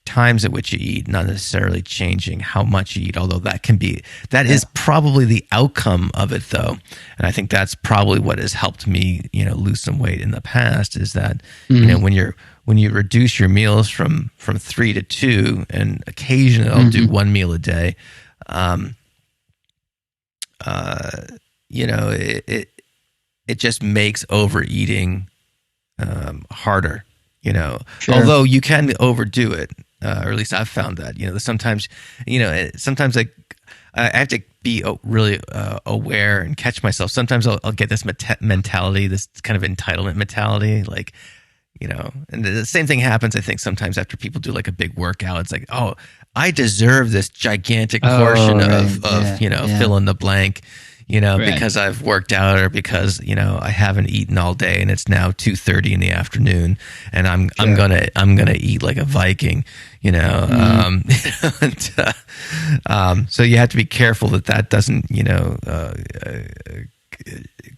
times at which you eat, not necessarily changing how much you eat, although that is probably the outcome of it, though. And I think that's probably what has helped me, lose some weight in the past, is that, when you reduce your meals from 3 to 2, and occasionally I'll do one meal a day, it just makes overeating harder, Sure. Although you can overdo it, or at least I've found that, sometimes I have to be really aware and catch myself. Sometimes I'll get this mentality, this kind of entitlement mentality, and the same thing happens, I think, sometimes after people do a big workout. It's like, oh, I deserve this gigantic portion of fill in the blank, because I've worked out, or because, I haven't eaten all day and it's now 2:30 in the afternoon, and I'm gonna eat like a Viking, so you have to be careful that doesn't,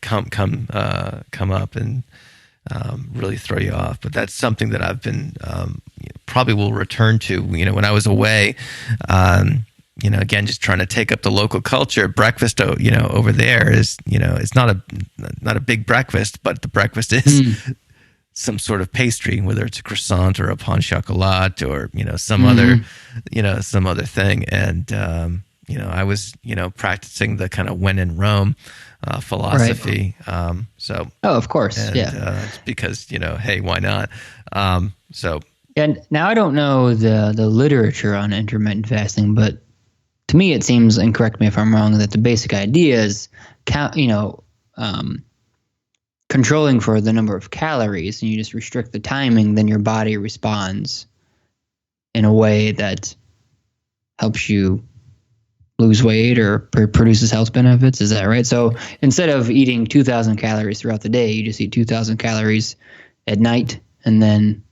come up and really throw you off. But that's something that I've been probably will return to. When I was away, again, just trying to take up the local culture. Breakfast, over there is, it's not a big breakfast, but the breakfast is some sort of pastry, whether it's a croissant or a pain chocolat or some other thing. And I was practicing the kind of when in Rome philosophy. Right. Of course, it's because hey, why not? And now I don't know the literature on intermittent fasting, but to me it seems, and correct me if I'm wrong, that the basic idea is controlling for the number of calories, and you just restrict the timing, then your body responds in a way that helps you lose weight or produces health benefits. Is that right? So instead of eating 2,000 calories throughout the day, you just eat 2,000 calories at night, and then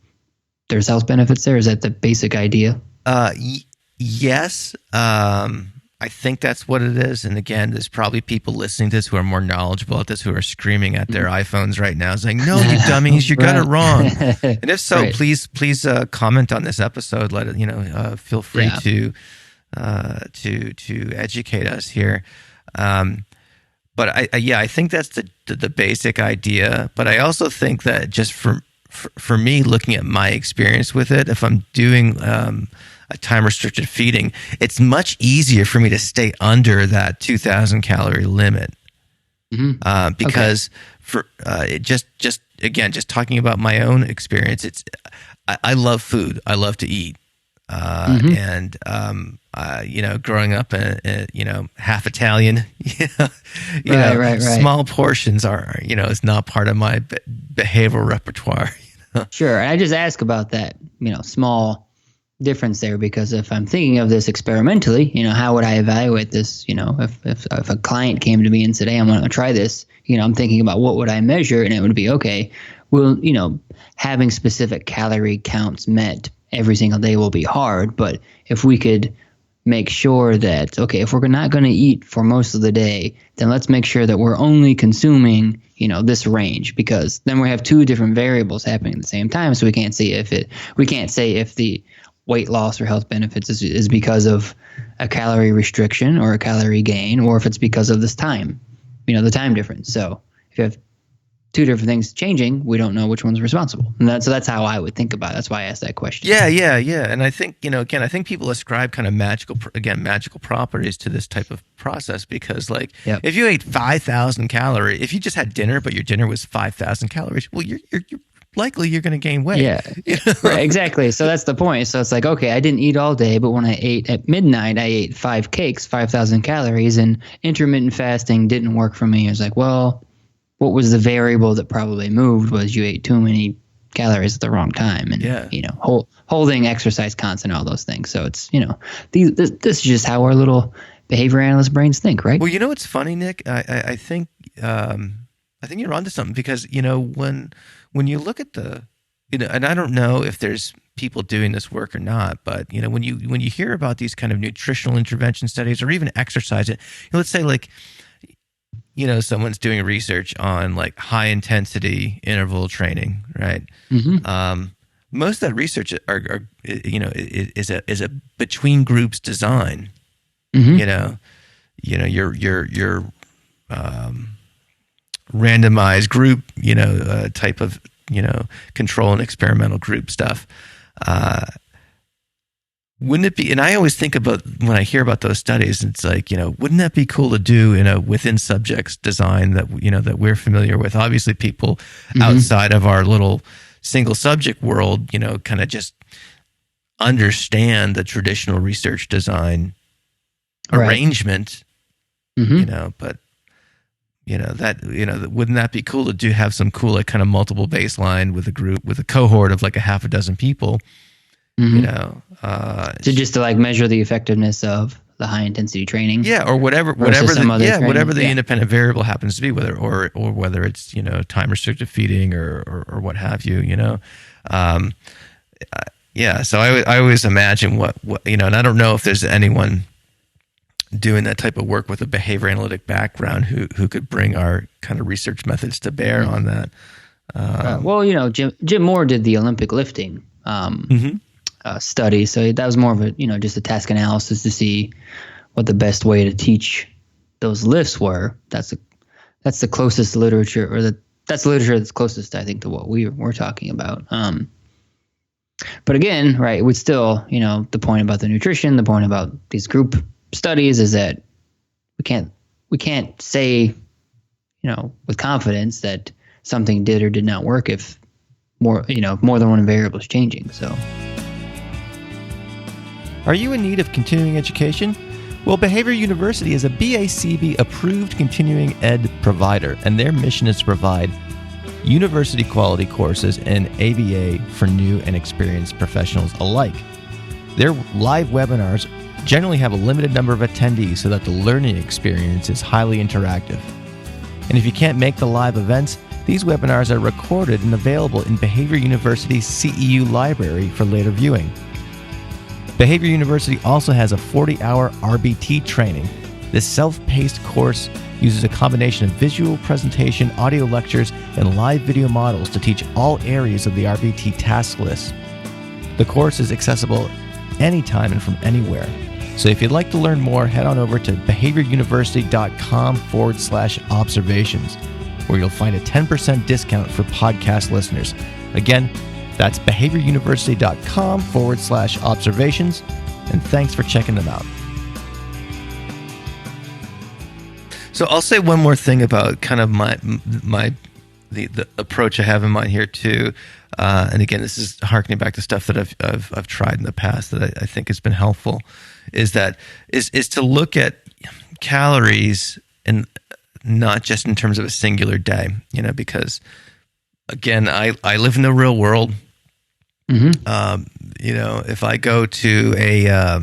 there's health benefits there. Is that the basic idea? Yes. I think that's what it is. And again, there's probably people listening to this who are more knowledgeable at this, who are screaming at their iPhones right now saying, no, you dummies, you got it wrong. And if so, please comment on this episode. Let it, feel free to educate us here. But I think that's the basic idea. But I also think that just for me, looking at my experience with it, if I'm doing a time-restricted feeding, it's much easier for me to stay under that 2,000 calorie limit. Because just talking about my own experience, I love food. I love to eat. And growing up, half Italian, small portions are, is not part of my behavioral repertoire. Sure. And I just ask about that, small difference there, because if I'm thinking of this experimentally, how would I evaluate this? If a client came to me and said, hey, I'm going to try this, I'm thinking about what would I measure, and it would be, okay, well, having specific calorie counts met every single day will be hard. But if we could make sure that, okay, if we're not going to eat for most of the day, then let's make sure that we're only consuming, this range, because then we have two different variables happening at the same time. So we can't say if the weight loss or health benefits is because of a calorie restriction or a calorie gain, or if it's because of this time, the time difference. So if you have two different things changing, we don't know which one's responsible. And so that's how I would think about it. That's why I asked that question. Yeah. And I think, again, I think people ascribe kind of magical properties to this type of process, because if you ate 5,000 calories, if you just had dinner, but your dinner was 5,000 calories, well, you're likely you're going to gain weight. Yeah, right, exactly. So that's the point. So it's like, okay, I didn't eat all day, but when I ate at midnight, I ate 5 cakes, 5,000 calories, and intermittent fasting didn't work for me. I was like, well, what was the variable that probably moved was you ate too many calories at the wrong time, and holding exercise constant, all those things. So it's this is just how our little behavior analyst brains think, right? Well, it's funny, Nick. I think you're onto something, because when you look at the and I don't know if there's people doing this work or not, but when you hear about these kind of nutritional intervention studies, or even exercise, let's say someone's doing research on high intensity interval training, right? Most of that research is a between groups design. Your randomized group, type of control and experimental group stuff. Wouldn't it be, and I always think about when I hear about those studies, it's like, wouldn't that be cool to do in a within subjects design that, that we're familiar with? Obviously people outside of our little single subject world, kind of just understand the traditional research design arrangement, but wouldn't that be cool to have some cool, kind of multiple baseline with a group, with a cohort of a half a dozen people, to measure the effectiveness of the high intensity training, or whatever the independent variable happens to be, whether it's time restricted feeding or what have you, So I always imagine what and I don't know if there's anyone doing that type of work with a behavior analytic background who could bring our kind of research methods to bear on that. Jim Moore did the Olympic lifting study, so that was more of a just a task analysis to see what the best way to teach those lifts were. That's the closest literature, or that's the literature that's closest, I think, to what we're talking about. But again, right, with still the point about the nutrition, the point about these group studies is that we can't say with confidence that something did or did not work if more than one variable is changing. So, are you in need of continuing education? Well, Behavior University is a BACB approved continuing ed provider, and their mission is to provide university quality courses and ABA for new and experienced professionals alike. Their live webinars generally have a limited number of attendees so that the learning experience is highly interactive. And if you can't make the live events, these webinars are recorded and available in Behavior University's CEU library for later viewing. Behavior University also has a 40-hour RBT training. This self-paced course uses a combination of visual presentation, audio lectures, and live video models to teach all areas of the RBT task list. The course is accessible anytime and from anywhere. So if you'd like to learn more, head on over to behavioruniversity.com/observations, where you'll find a 10% discount for podcast listeners. Again, that's behavioruniversity.com/observations, and thanks for checking them out. So I'll say one more thing about kind of the approach I have in mind here too. And again, this is harkening back to stuff that I've tried in the past that I think has been helpful. Is to look at calories and not just in terms of a singular day, because again, I live in the real world. Mm-hmm. If I go to a,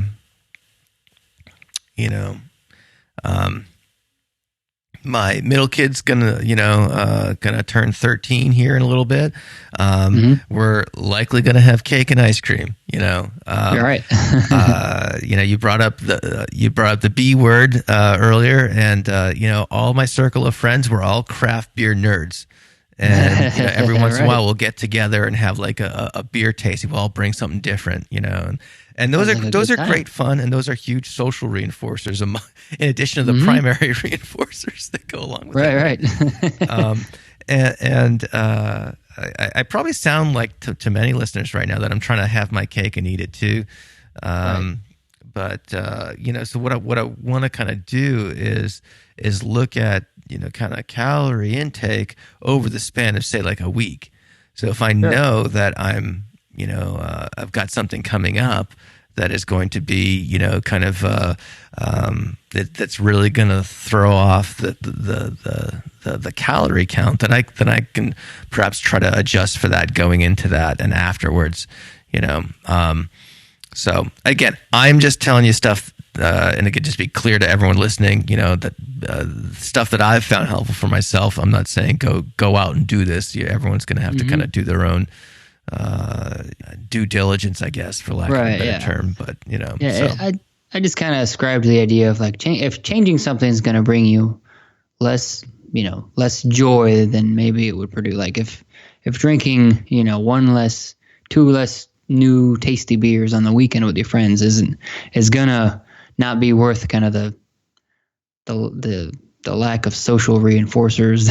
my middle kid's gonna turn 13 here in a little bit. We're likely gonna have cake and ice cream. You're right. You brought up the B word earlier, and all my circle of friends were all craft beer nerds. And every once in a while we'll get together and have like a beer tasting. We'll all bring something different, and those are great fun, and those are huge social reinforcers in addition to the primary reinforcers that go along with it. Right. I probably sound like to many listeners right now that I'm trying to have my cake and eat it too. But so what I want to kind of do is look at kind of calorie intake over the span of say like a week. So if I know that I'm I've got something coming up that is going to be kind of that's really going to throw off the calorie count, then I can perhaps try to adjust for that going into that and afterwards. So again, I'm just telling you stuff, and it could just be clear to everyone listening, that stuff that I've found helpful for myself. I'm not saying go out and do this. Everyone's going to have to kind of do their own due diligence, I guess, for lack of a better term. But I just kind of ascribe to the idea of like if changing something is going to bring you less joy than maybe it would produce. Like if drinking two less new tasty beers on the weekend with your friends is gonna not be worth kind of the lack of social reinforcers.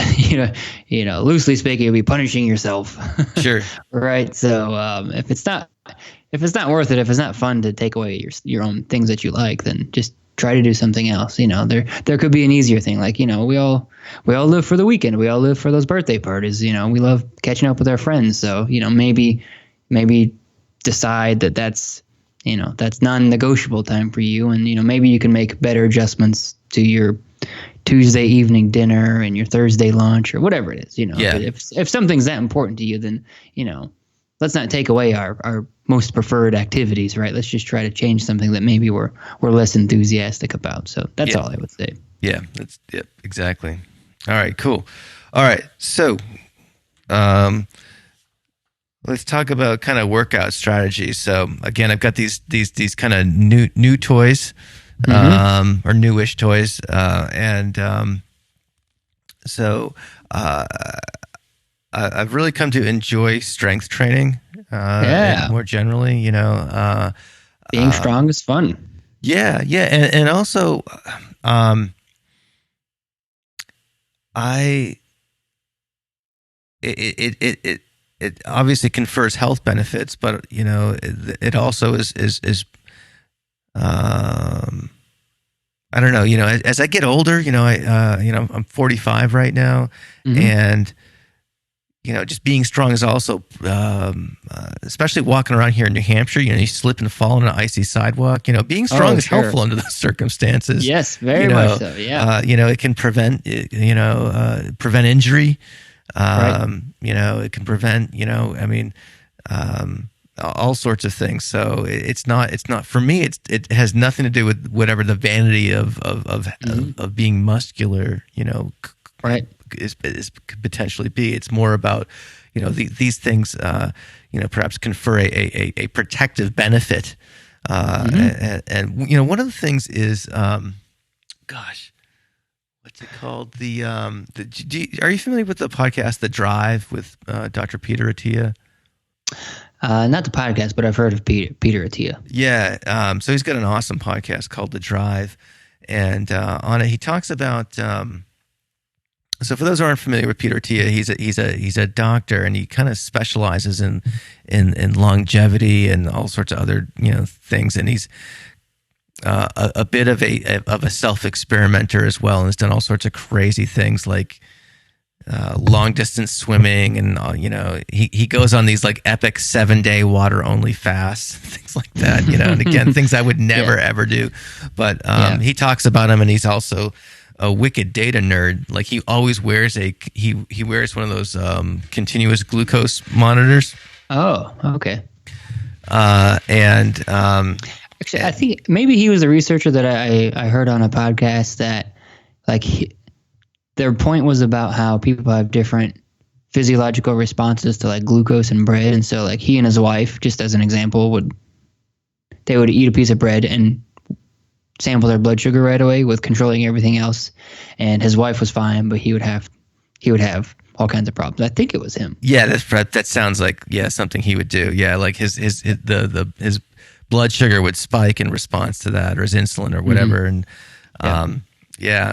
Loosely speaking, you'll be punishing yourself. Sure. Right. So if it's not worth it, if it's not fun to take away your own things that you like, then just try to do something else. There could be an easier thing. Like, we all live for the weekend. We all live for those birthday parties. We love catching up with our friends. So, maybe decide that's non-negotiable time for you. And, maybe you can make better adjustments to your Tuesday evening dinner and your Thursday lunch or whatever it is, If something's that important to you, then, let's not take away our most preferred activities, right? Let's just try to change something that maybe we're less enthusiastic about. So that's all I would say. Yeah, exactly. All right, cool. All right, so let's talk about kind of workout strategies. So again, I've got these kind of new toys, or newish toys, and so I've really come to enjoy strength training. More generally, being strong is fun. Yeah, and also, it obviously confers health benefits, but it also is I don't know, as I get older, I'm 45 right now, and just being strong is also, especially walking around here in New Hampshire, you slip and fall on an icy sidewalk. Being strong is helpful under those circumstances. Yes, very much so. Yeah. It can prevent injury. Right. It can prevent, all sorts of things. So it's not for me. It has nothing to do with whatever the vanity of being muscular, Right. is could potentially be. It's more about, these things, perhaps confer a protective benefit. And one of the things is, what's it called? Are you familiar with the podcast, The Drive, with Dr. Peter Attia? Not the podcast, but I've heard of Peter Attia. Yeah. So he's got an awesome podcast called The Drive, and on it he talks about. So for those who aren't familiar with Peter Attia, he's a doctor, and he kind of specializes in longevity and all sorts of other things, and he's a bit of a self-experimenter as well, and has done all sorts of crazy things like long distance swimming, and he goes on these like epic 7-day water only fasts, things like that, and again, things I would never ever do, but he talks about them, and he's also a wicked data nerd. Like he always wears he wears one of those continuous glucose monitors. Oh, okay. Actually, I think maybe he was a researcher that I heard on a podcast that their point was about how people have different physiological responses to like glucose and bread. And so like he and his wife, just as an example, would eat a piece of bread and sample their blood sugar right away with controlling everything else. And his wife was fine, but he would have all kinds of problems. I think it was him. Yeah, that sounds like something he would do. Yeah, like his blood sugar would spike in response to that, or his insulin or whatever. And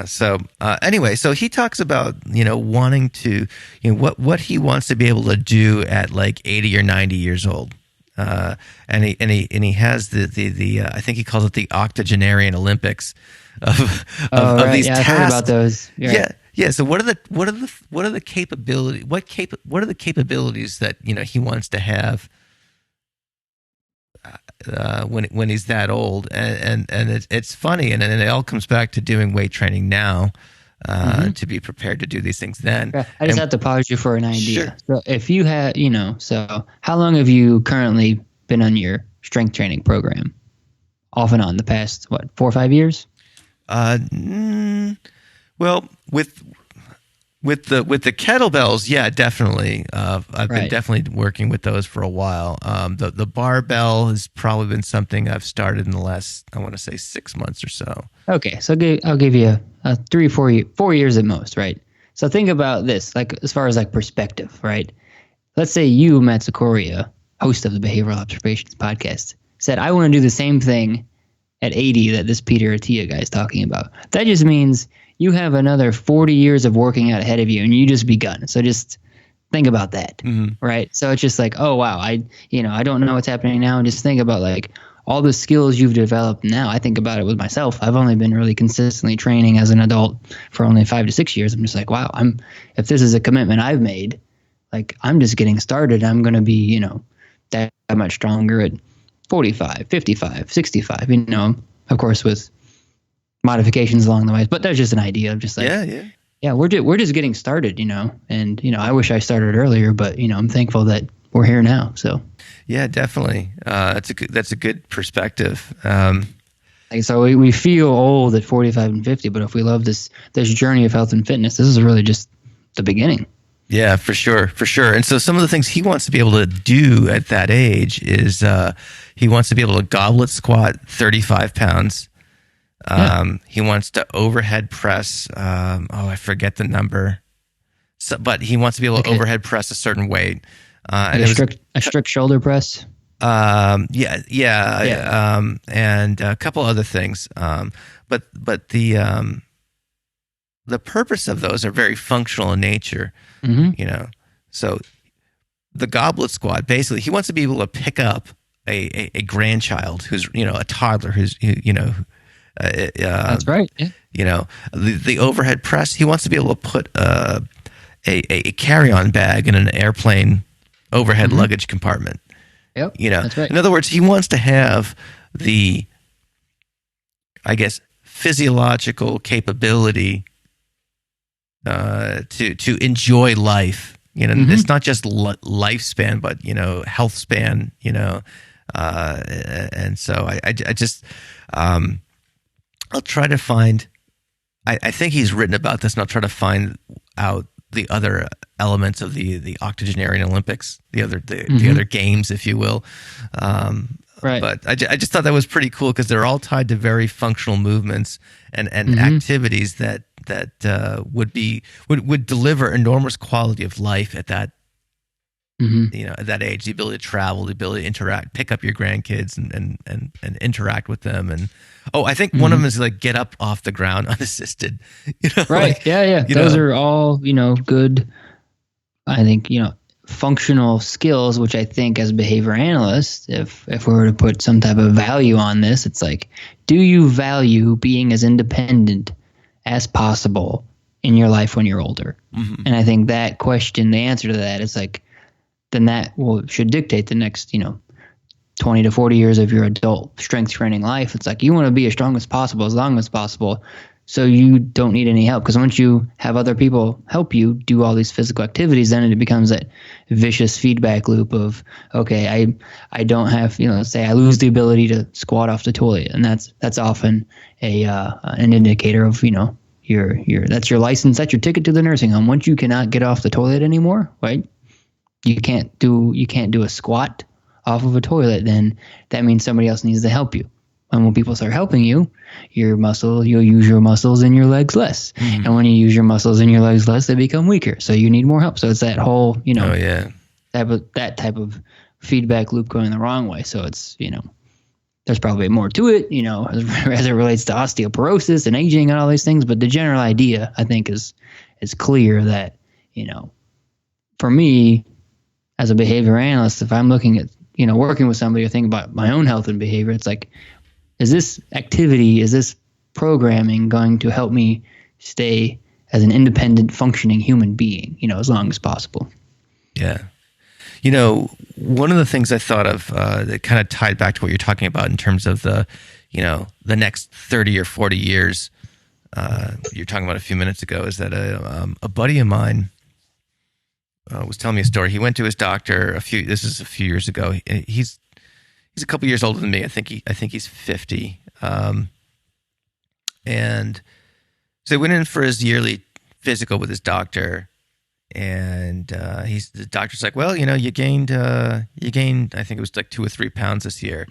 so anyway, so he talks about wanting to what he wants to be able to do at like 80 or 90 years old. And he has the I think he calls it the octogenarian Olympics of these tasks. I've heard about those. Yeah. So what are the capabilities? What are the capabilities that he wants to have when he's that old? And it's funny, and it all comes back to doing weight training now. To be prepared to do these things then. I just have to pause you for an idea. Sure. So if you had, so how long have you currently been on your strength training program? Off and on the past, 4 or 5 years? Well, with the kettlebells, yeah, definitely. I've been definitely working with those for a while. The barbell has probably been something I've started in the last, I want to say, 6 months or so. Okay, so I'll give you a 4 years at most, right? So think about this, like as far as like perspective, right? Let's say you, Matt Sikoria, host of the Behavioral Observations podcast, said, I want to do the same thing at 80 that this Peter Attia guy is talking about. That just means you have another 40 years of working out ahead of you, and you just begun. So just think about that, right? So it's just like, oh wow, I don't know what's happening now, and just think about like all the skills you've developed now. I think about it with myself. I've only been really consistently training as an adult for only 5 to 6 years. I'm just like, wow, if this is a commitment I've made, like I'm just getting started. I'm going to be, that much stronger at 45, 55, 65, of course with modifications along the way. But that's just an idea of just like, yeah, we're just getting started, and, I wish I started earlier, but, I'm thankful that we're here now. So. Yeah, definitely. That's a good perspective. So we feel old at 45 and 50, but if we love this journey of health and fitness, this is really just the beginning. Yeah, for sure. And so some of the things he wants to be able to do at that age is he wants to be able to goblet squat 35 pounds. He wants to overhead press. I forget the number. But he wants to be able to overhead press a certain weight. And a strict shoulder press. And a couple other things. But the purpose of those are very functional in nature. So the goblet squat, basically, he wants to be able to pick up a grandchild who's a toddler who's that's right. Yeah. The overhead press, he wants to be able to put a carry-on bag in an airplane overhead luggage compartment. Yep. That's right. In other words, he wants to have the, I guess, physiological capability to enjoy life, It's not just lifespan, but, health span, and so I just, I'll try to find, I think he's written about this, and I'll try to find out the other elements of the octogenarian Olympics, the other games, if you will. Right. But I just thought that was pretty cool because they're all tied to very functional movements and activities that would deliver enormous quality of life at that at that age. The ability to travel, the ability to interact, pick up your grandkids and interact with them. And I think one of them is like get up off the ground unassisted. Right. Like, yeah. Those are all good. I think functional skills, which I think as behavior analysts, if we were to put some type of value on this, it's like, do you value being as independent as possible in your life when you're older? And I think that question, the answer to that is like, then that should dictate the next 20 to 40 years of your adult strength training life. It's like you want to be as strong as possible, as long as possible, so you don't need any help. Because once you have other people help you do all these physical activities, then it becomes that vicious feedback loop of, okay, I don't have, let's say I lose the ability to squat off the toilet, and that's often an indicator of that's your license, that's your ticket to the nursing home. Once you cannot get off the toilet anymore, right? You can't do a squat off of a toilet, then that means somebody else needs to help you. And when people start helping you, you'll use your muscles and your legs less. And when you use your muscles and your legs less, they become weaker. So you need more help. So it's that whole, that type of feedback loop going the wrong way. So it's, there's probably more to it, as it relates to osteoporosis and aging and all these things. But the general idea, I think, is clear that, for me, as a behavior analyst, if I'm looking at, working with somebody or thinking about my own health and behavior, it's like, is this activity, is this programming going to help me stay as an independent, functioning human being, as long as possible? Yeah. One of the things I thought of that kind of tied back to what you're talking about in terms of the next 30 or 40 years you're talking about a few minutes ago is that a buddy of mine was telling me a story. He went to his doctor this is a few years ago. He's a couple years older than me. I think he's 50. And so he went in for his yearly physical with his doctor, and the doctor's like, well, you gained, I think it was like 2 or 3 pounds this year.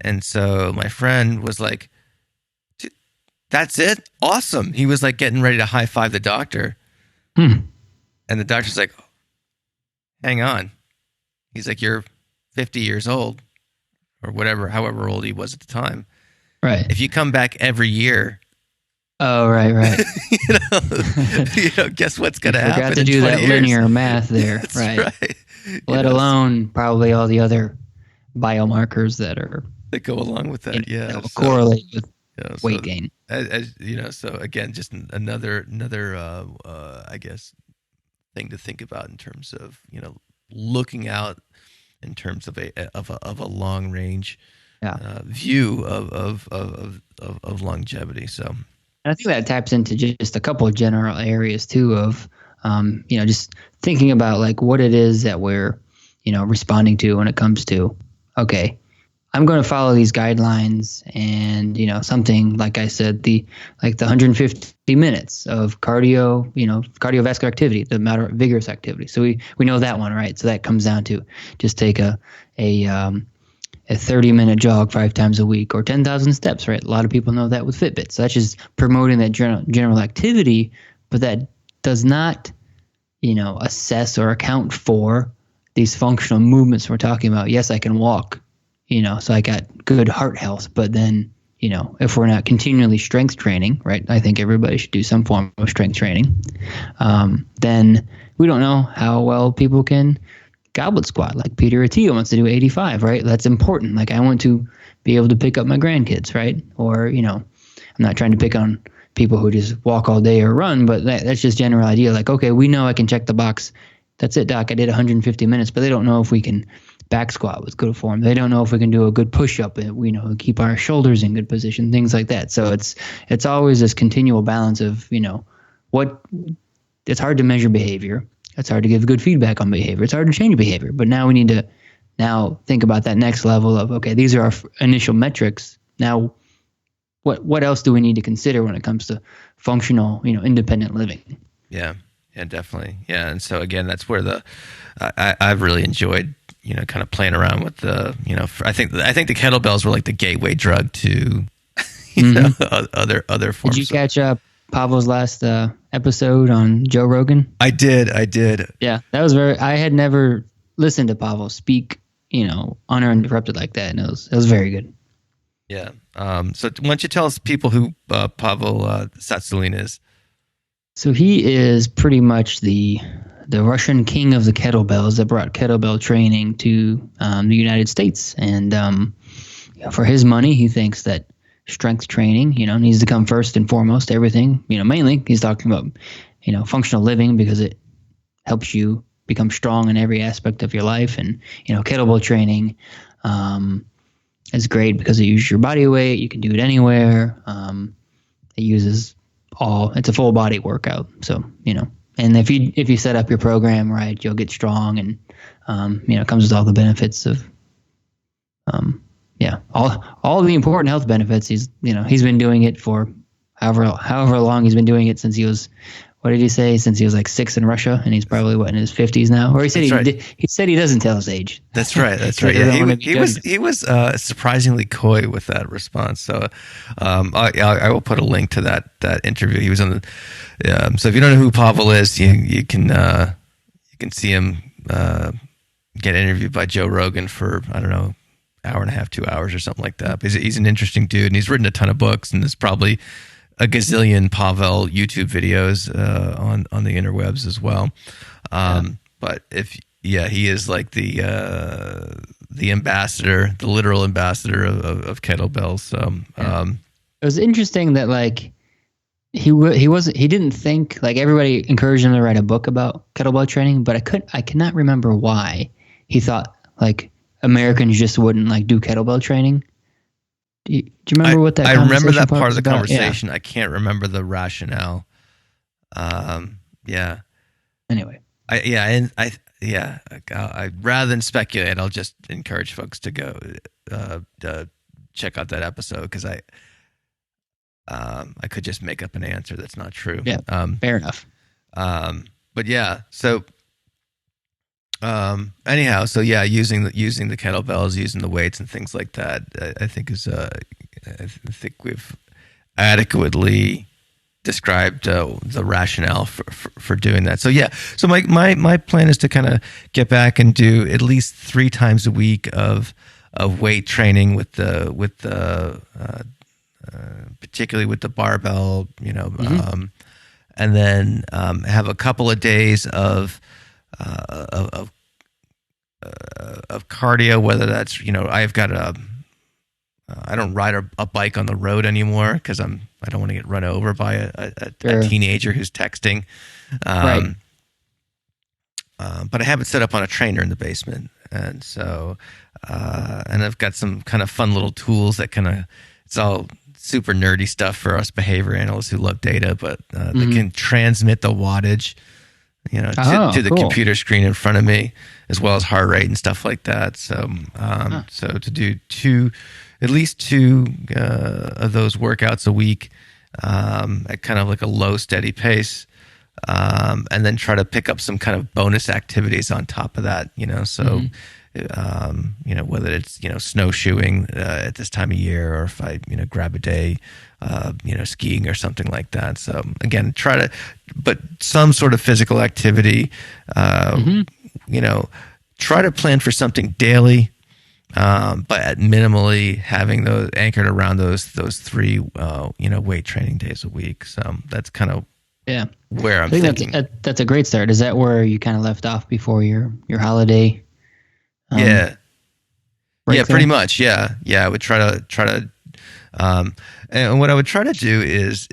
And so my friend was like, that's it? Awesome. He was like getting ready to high five the doctor. And the doctor's like, hang on. He's like, you're 50 years old, or however old he was at the time. Right. If you come back every year. Oh, right. Guess what's going to happen? Forgot to do that linear math there. That's right. Let alone probably all the other biomarkers that go along with that. That will correlate with weight gain. So again, just another I guess thing to think about in terms of looking out in terms of a long range view of longevity. So, and I think that taps into just a couple of general areas too of just thinking about like what it is that we're responding to when it comes to, okay, I'm going to follow these guidelines, and something like I said, the 150 minutes of cardiovascular activity, the moderate vigorous activity. So we know that one, right? So that comes down to just take a 30-minute jog 5 times a week, or 10,000 steps, right? A lot of people know that with Fitbit. So that's just promoting that general activity, but that does not assess or account for these functional movements we're talking about. Yes, I can walk. So I got good heart health, but then, if we're not continually strength training, right? I think everybody should do some form of strength training. Then we don't know how well people can goblet squat. Like Peter Attia wants to do 85, right? That's important. Like I want to be able to pick up my grandkids, right? Or, I'm not trying to pick on people who just walk all day or run, but that's just general idea. Like, okay, we know I can check the box. That's it, doc. I did 150 minutes, but they don't know if we can back squat with good form. They don't know if we can do a good push-up and keep our shoulders in good position, things like that. So it's always this continual balance of, it's hard to measure behavior It's hard to give good feedback on behavior. It's hard to change behavior. But now we need to now think about that next level of, okay, these are our initial metrics. Now, what else do we need to consider when it comes to functional, independent living? Yeah, definitely. Yeah, and so again, that's where I've really enjoyed, kind of playing around with the, I think the kettlebells were like the gateway drug to, other forms. Did you catch up Pavel's last episode on Joe Rogan? I did. Yeah, that was I had never listened to Pavel speak, uninterrupted like that, and it was very good. Yeah. So why don't you tell us people who Pavel Tsatsouline is? So he is pretty much the Russian king of the kettlebells that brought kettlebell training to the United States. And for his money, he thinks that strength training, needs to come first and foremost to everything. Mainly he's talking about, functional living because it helps you become strong in every aspect of your life. And, kettlebell training is great because it uses your body weight. You can do it anywhere. It uses it's a full body workout. So, and if you set up your program right, you'll get strong, and, it comes with all the benefits of, all the important health benefits. He's been doing it for however long he's been doing it since he was, what did he say? Since he was like 6 in Russia, and he's probably in his 50s now. Or he said he said he doesn't tell his age. That's right. Yeah, he was surprisingly coy with that response. So I will put a link to that interview. He was on the. So if you don't know who Pavel is, you can see him get interviewed by Joe Rogan for, I don't know, hour and a half, 2 hours or something like that. But he's an interesting dude, and he's written a ton of books, and there's probably a gazillion Pavel YouTube videos on the interwebs as well. But he is like the ambassador, the literal ambassador of kettlebells. So it was interesting that like he didn't think, like, everybody encouraged him to write a book about kettlebell training, but I cannot remember why he thought like Americans just wouldn't like do kettlebell training. Do you remember what that? I remember that part of the conversation. Yeah. I can't remember the rationale. Yeah. Anyway. I rather than speculate, I'll just encourage folks to go check out that episode, because I could just make up an answer that's not true. Yeah. Fair enough. But yeah, so. Anyhow, so yeah, using the kettlebells, using the weights and things like that, I think I think we've adequately described the rationale for doing that. So yeah, so my plan is to kind of get back and do at least 3 times a week of weight training with the particularly with the barbell, and then have a couple of days of cardio, whether that's, I've got I don't ride a bike on the road anymore because I don't want to get run over by a teenager who's texting. Right. But I have it set up on a trainer in the basement, and so and I've got some kind of fun little tools that it's all super nerdy stuff for us behavior analysts who love data, but they can transmit the wattage to the computer screen in front of me, as well as heart rate and stuff like that. So, so to do at least two of those workouts a week at kind of like a low, steady pace, and then try to pick up some kind of bonus activities on top of that. So, whether it's snowshoeing at this time of year, or if I grab a day, skiing or something like that. So again, but some sort of physical activity. Try to plan for something daily, but at minimally having those anchored around those 3 weight training days a week. So that's kind of where I'm thinking. That's a great start. Is that where you kind of left off before your holiday? Yeah, pretty much. Yeah. I would try to, and what I would try to do is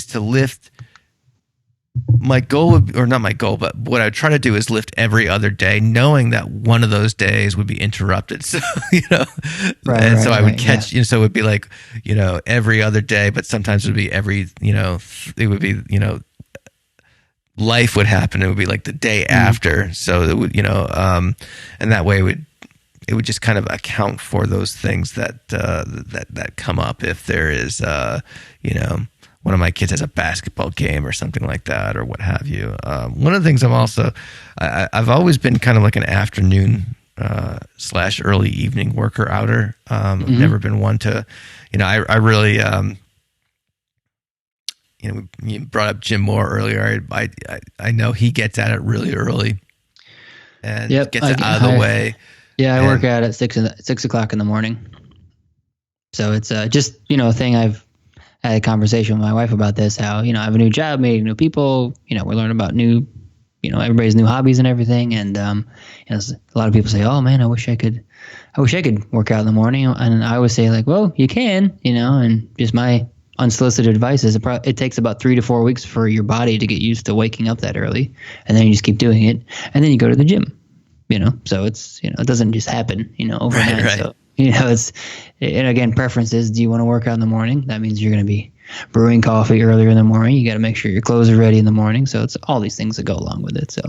to lift. My goal would, or not my goal, but what I would try to do is lift every other day, knowing that one of those days would be interrupted. So, I would catch, so it would be like, every other day, but sometimes it would be it would be, life would happen. It would be like the day after. So it would, and that way it would just kind of account for those things that come up. If there is, one of my kids has a basketball game or something like that, or what have you. One of the things I've always been kind of like an afternoon / early evening worker outer. I've never been one to, I really, you brought up Jim Moore earlier. I know he gets at it really early and gets it out of the way. Yeah, I work out at 6 o'clock in the morning. So it's just, a thing. I've had a conversation with my wife about this, how, I have a new job, meeting new people, we learn about new, everybody's new hobbies and everything. And, a lot of people say, oh man, I wish I could work out in the morning. And I always say like, well, you can, and just my unsolicited advice is it takes about 3 to 4 weeks for your body to get used to waking up that early. And then you just keep doing it. And then you go to the gym, so it's, it doesn't just happen, overnight. Right. So, and again, preferences. Do you want to work out in the morning? That means you're going to be brewing coffee earlier in the morning. You got to make sure your clothes are ready in the morning. So it's all these things that go along with it. So,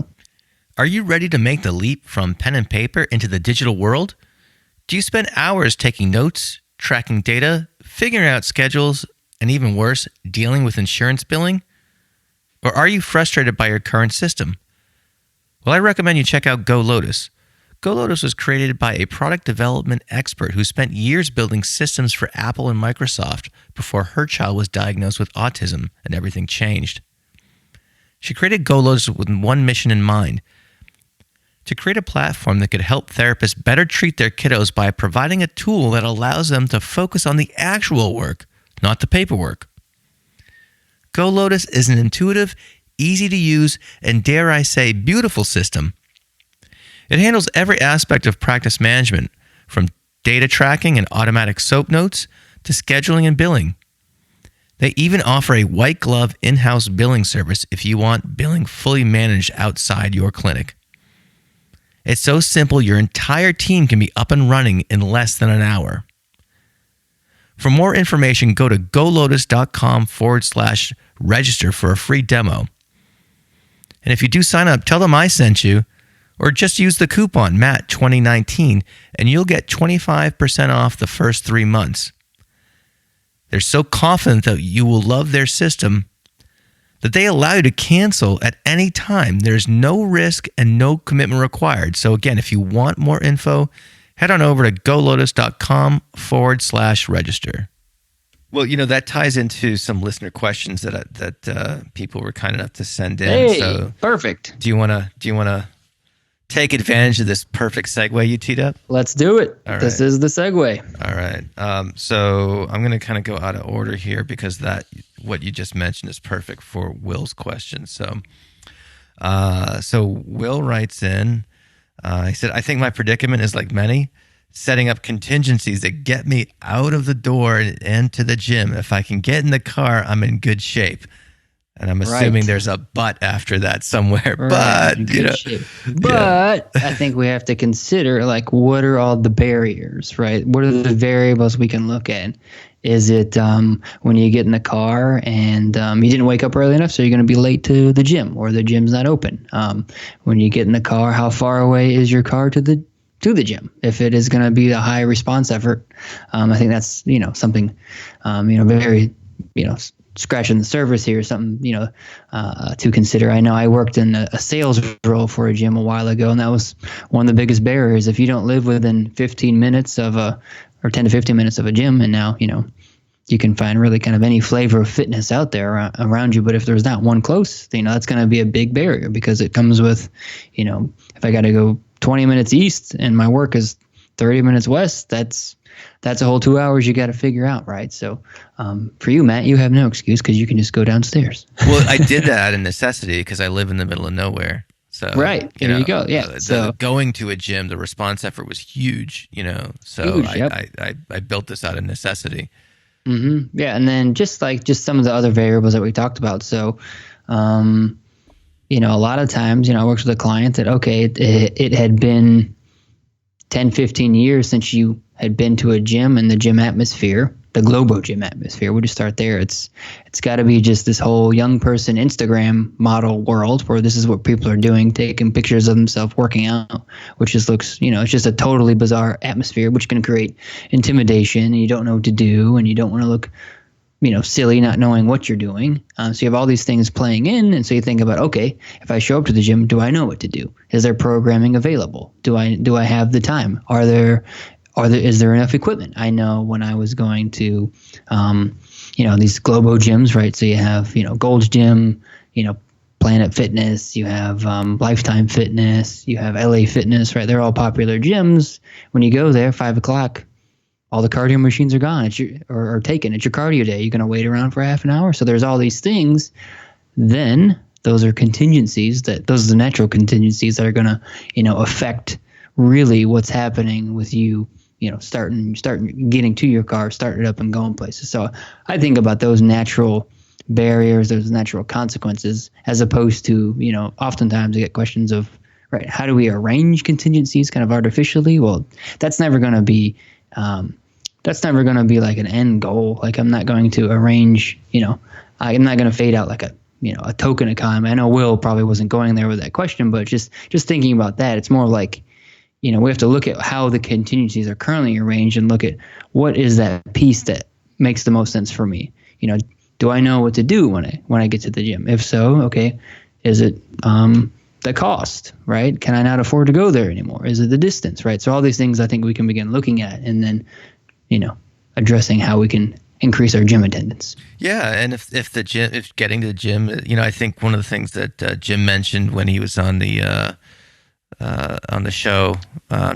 are you ready to make the leap from pen and paper into the digital world? Do you spend hours taking notes, tracking data, figuring out schedules, and even worse, dealing with insurance billing? Or are you frustrated by your current system? Well, I recommend you check out Go Lotus. Go Lotus was created by a product development expert who spent years building systems for Apple and Microsoft before her child was diagnosed with autism and everything changed. She created Go Lotus with one mission in mind: to create a platform that could help therapists better treat their kiddos by providing a tool that allows them to focus on the actual work, not the paperwork. Go Lotus is an intuitive, easy to use, and dare I say, beautiful system. It handles every aspect of practice management, from data tracking and automatic soap notes to scheduling and billing. They even offer a white glove in-house billing service if you want billing fully managed outside your clinic. It's so simple your entire team can be up and running in less than an hour. For more information, go to golotus.com/register for a free demo. And if you do sign up, tell them I sent you, or just use the coupon MATT2019 and you'll get 25% off the first 3 months. They're so confident that you will love their system that they allow you to cancel at any time. There's no risk and no commitment required. So again, if you want more info, head on over to golotus.com/register. Well, that ties into some listener questions that people were kind enough to send in. Hey, so perfect. Do you want to take advantage of this perfect segue you teed up? Let's do it. All This right. is the segue. All right. So I'm going to kind of go out of order here because what you just mentioned is perfect for Will's question. So Will writes in, he said, I think my predicament is like many, setting up contingencies that get me out of the door and to the gym. If I can get in the car, I'm in good shape. And I'm assuming there's a but after that somewhere. Right. But, I think we have to consider, like, what are all the barriers, right? What are the variables we can look at? Is it when you get in the car and you didn't wake up early enough, so you're going to be late to the gym, or the gym's not open? When you get in the car, how far away is your car to the gym? If it is going to be a high response effort, I think that's something very scratching the surface here, something to consider. I know I worked in a sales role for a gym a while ago, and that was one of the biggest barriers. If you don't live within 15 minutes or 10 to 15 minutes of a gym, and now you can find really kind of any flavor of fitness out there around you, but if there's not one close, that's going to be a big barrier, because it comes with if I got to go 20 minutes east and my work is 30 minutes west, that's a whole 2 hours you got to figure out, right? So for you, Matt, you have no excuse because you can just go downstairs. Well, I did that out of necessity because I live in the middle of nowhere. So right, there you go. Yeah, so going to a gym, the response effort was huge. So huge, I built this out of necessity. Mm-hmm. Yeah, and then just some of the other variables that we talked about. So, a lot of times, I worked with a client that it had been 10, 15 years since you had been to a gym, and the gym atmosphere the Globo gym atmosphere. We'll just start there. It's got to be just this whole young person Instagram model world where this is what people are doing, taking pictures of themselves working out, which just looks, it's just a totally bizarre atmosphere, which can create intimidation, and you don't know what to do, and you don't want to look, silly, not knowing what you're doing. So you have all these things playing in, and so you think about, okay, if I show up to the gym, do I know what to do? Is there programming available? Do I have the time? Is there enough equipment? I know when I was going to, these Globo gyms, right? So you have, Gold's Gym, Planet Fitness, you have Lifetime Fitness, you have LA Fitness, right? They're all popular gyms. When you go there, 5 o'clock, all the cardio machines are gone. Or taken. It's your cardio day. You're going to wait around for half an hour. So there's all these things. Then those are contingencies those are the natural contingencies that are going to, affect really what's happening with you, starting getting to your car, starting it up and going places. So I think about those natural barriers, those natural consequences, as opposed to, oftentimes I get questions of, right, how do we arrange contingencies kind of artificially? Well, that's never going to be like an end goal. Like I'm not going to arrange, I'm not going to fade out like a token economy. I know Will probably wasn't going there with that question, but just thinking about that, it's more like, we have to look at how the contingencies are currently arranged and look at what is that piece that makes the most sense for me. Do I know what to do when I get to the gym? If so, okay, is it the cost, right? Can I not afford to go there anymore? Is it the distance, right? So all these things I think we can begin looking at, and then, addressing how we can increase our gym attendance. Yeah, and if getting to the gym, I think one of the things that Jim mentioned when he was on the show,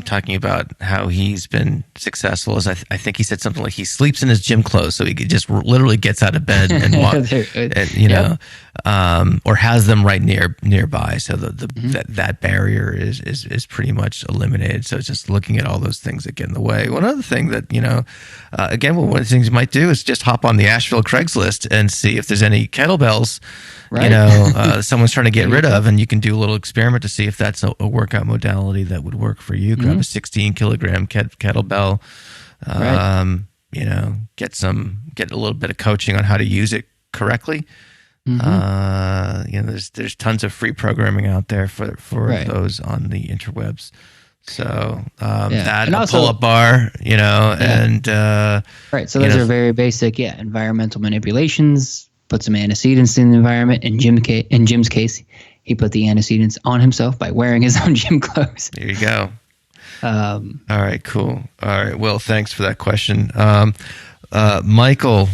talking about how he's been successful, is I think he said something like he sleeps in his gym clothes, so he just literally gets out of bed and walks, or has them right nearby, so that barrier is pretty much eliminated. So it's just looking at all those things that get in the way. One other thing that again, one of the things you might do is just hop on the Asheville Craigslist and see if there's any kettlebells. Right. Someone's trying to get rid of, and you can do a little experiment to see if that's a workout modality that would work for you. Grab a 16-kilogram kettlebell, get a little bit of coaching on how to use it correctly. There's tons of free programming out there for those on the interwebs. So that and also, pull-up bar, and right. So those are very basic, environmental manipulations. Put some antecedents in the environment. In Jim's case, he put the antecedents on himself by wearing his own gym clothes. There you go. All right, cool. All right, Will, thanks for that question. Michael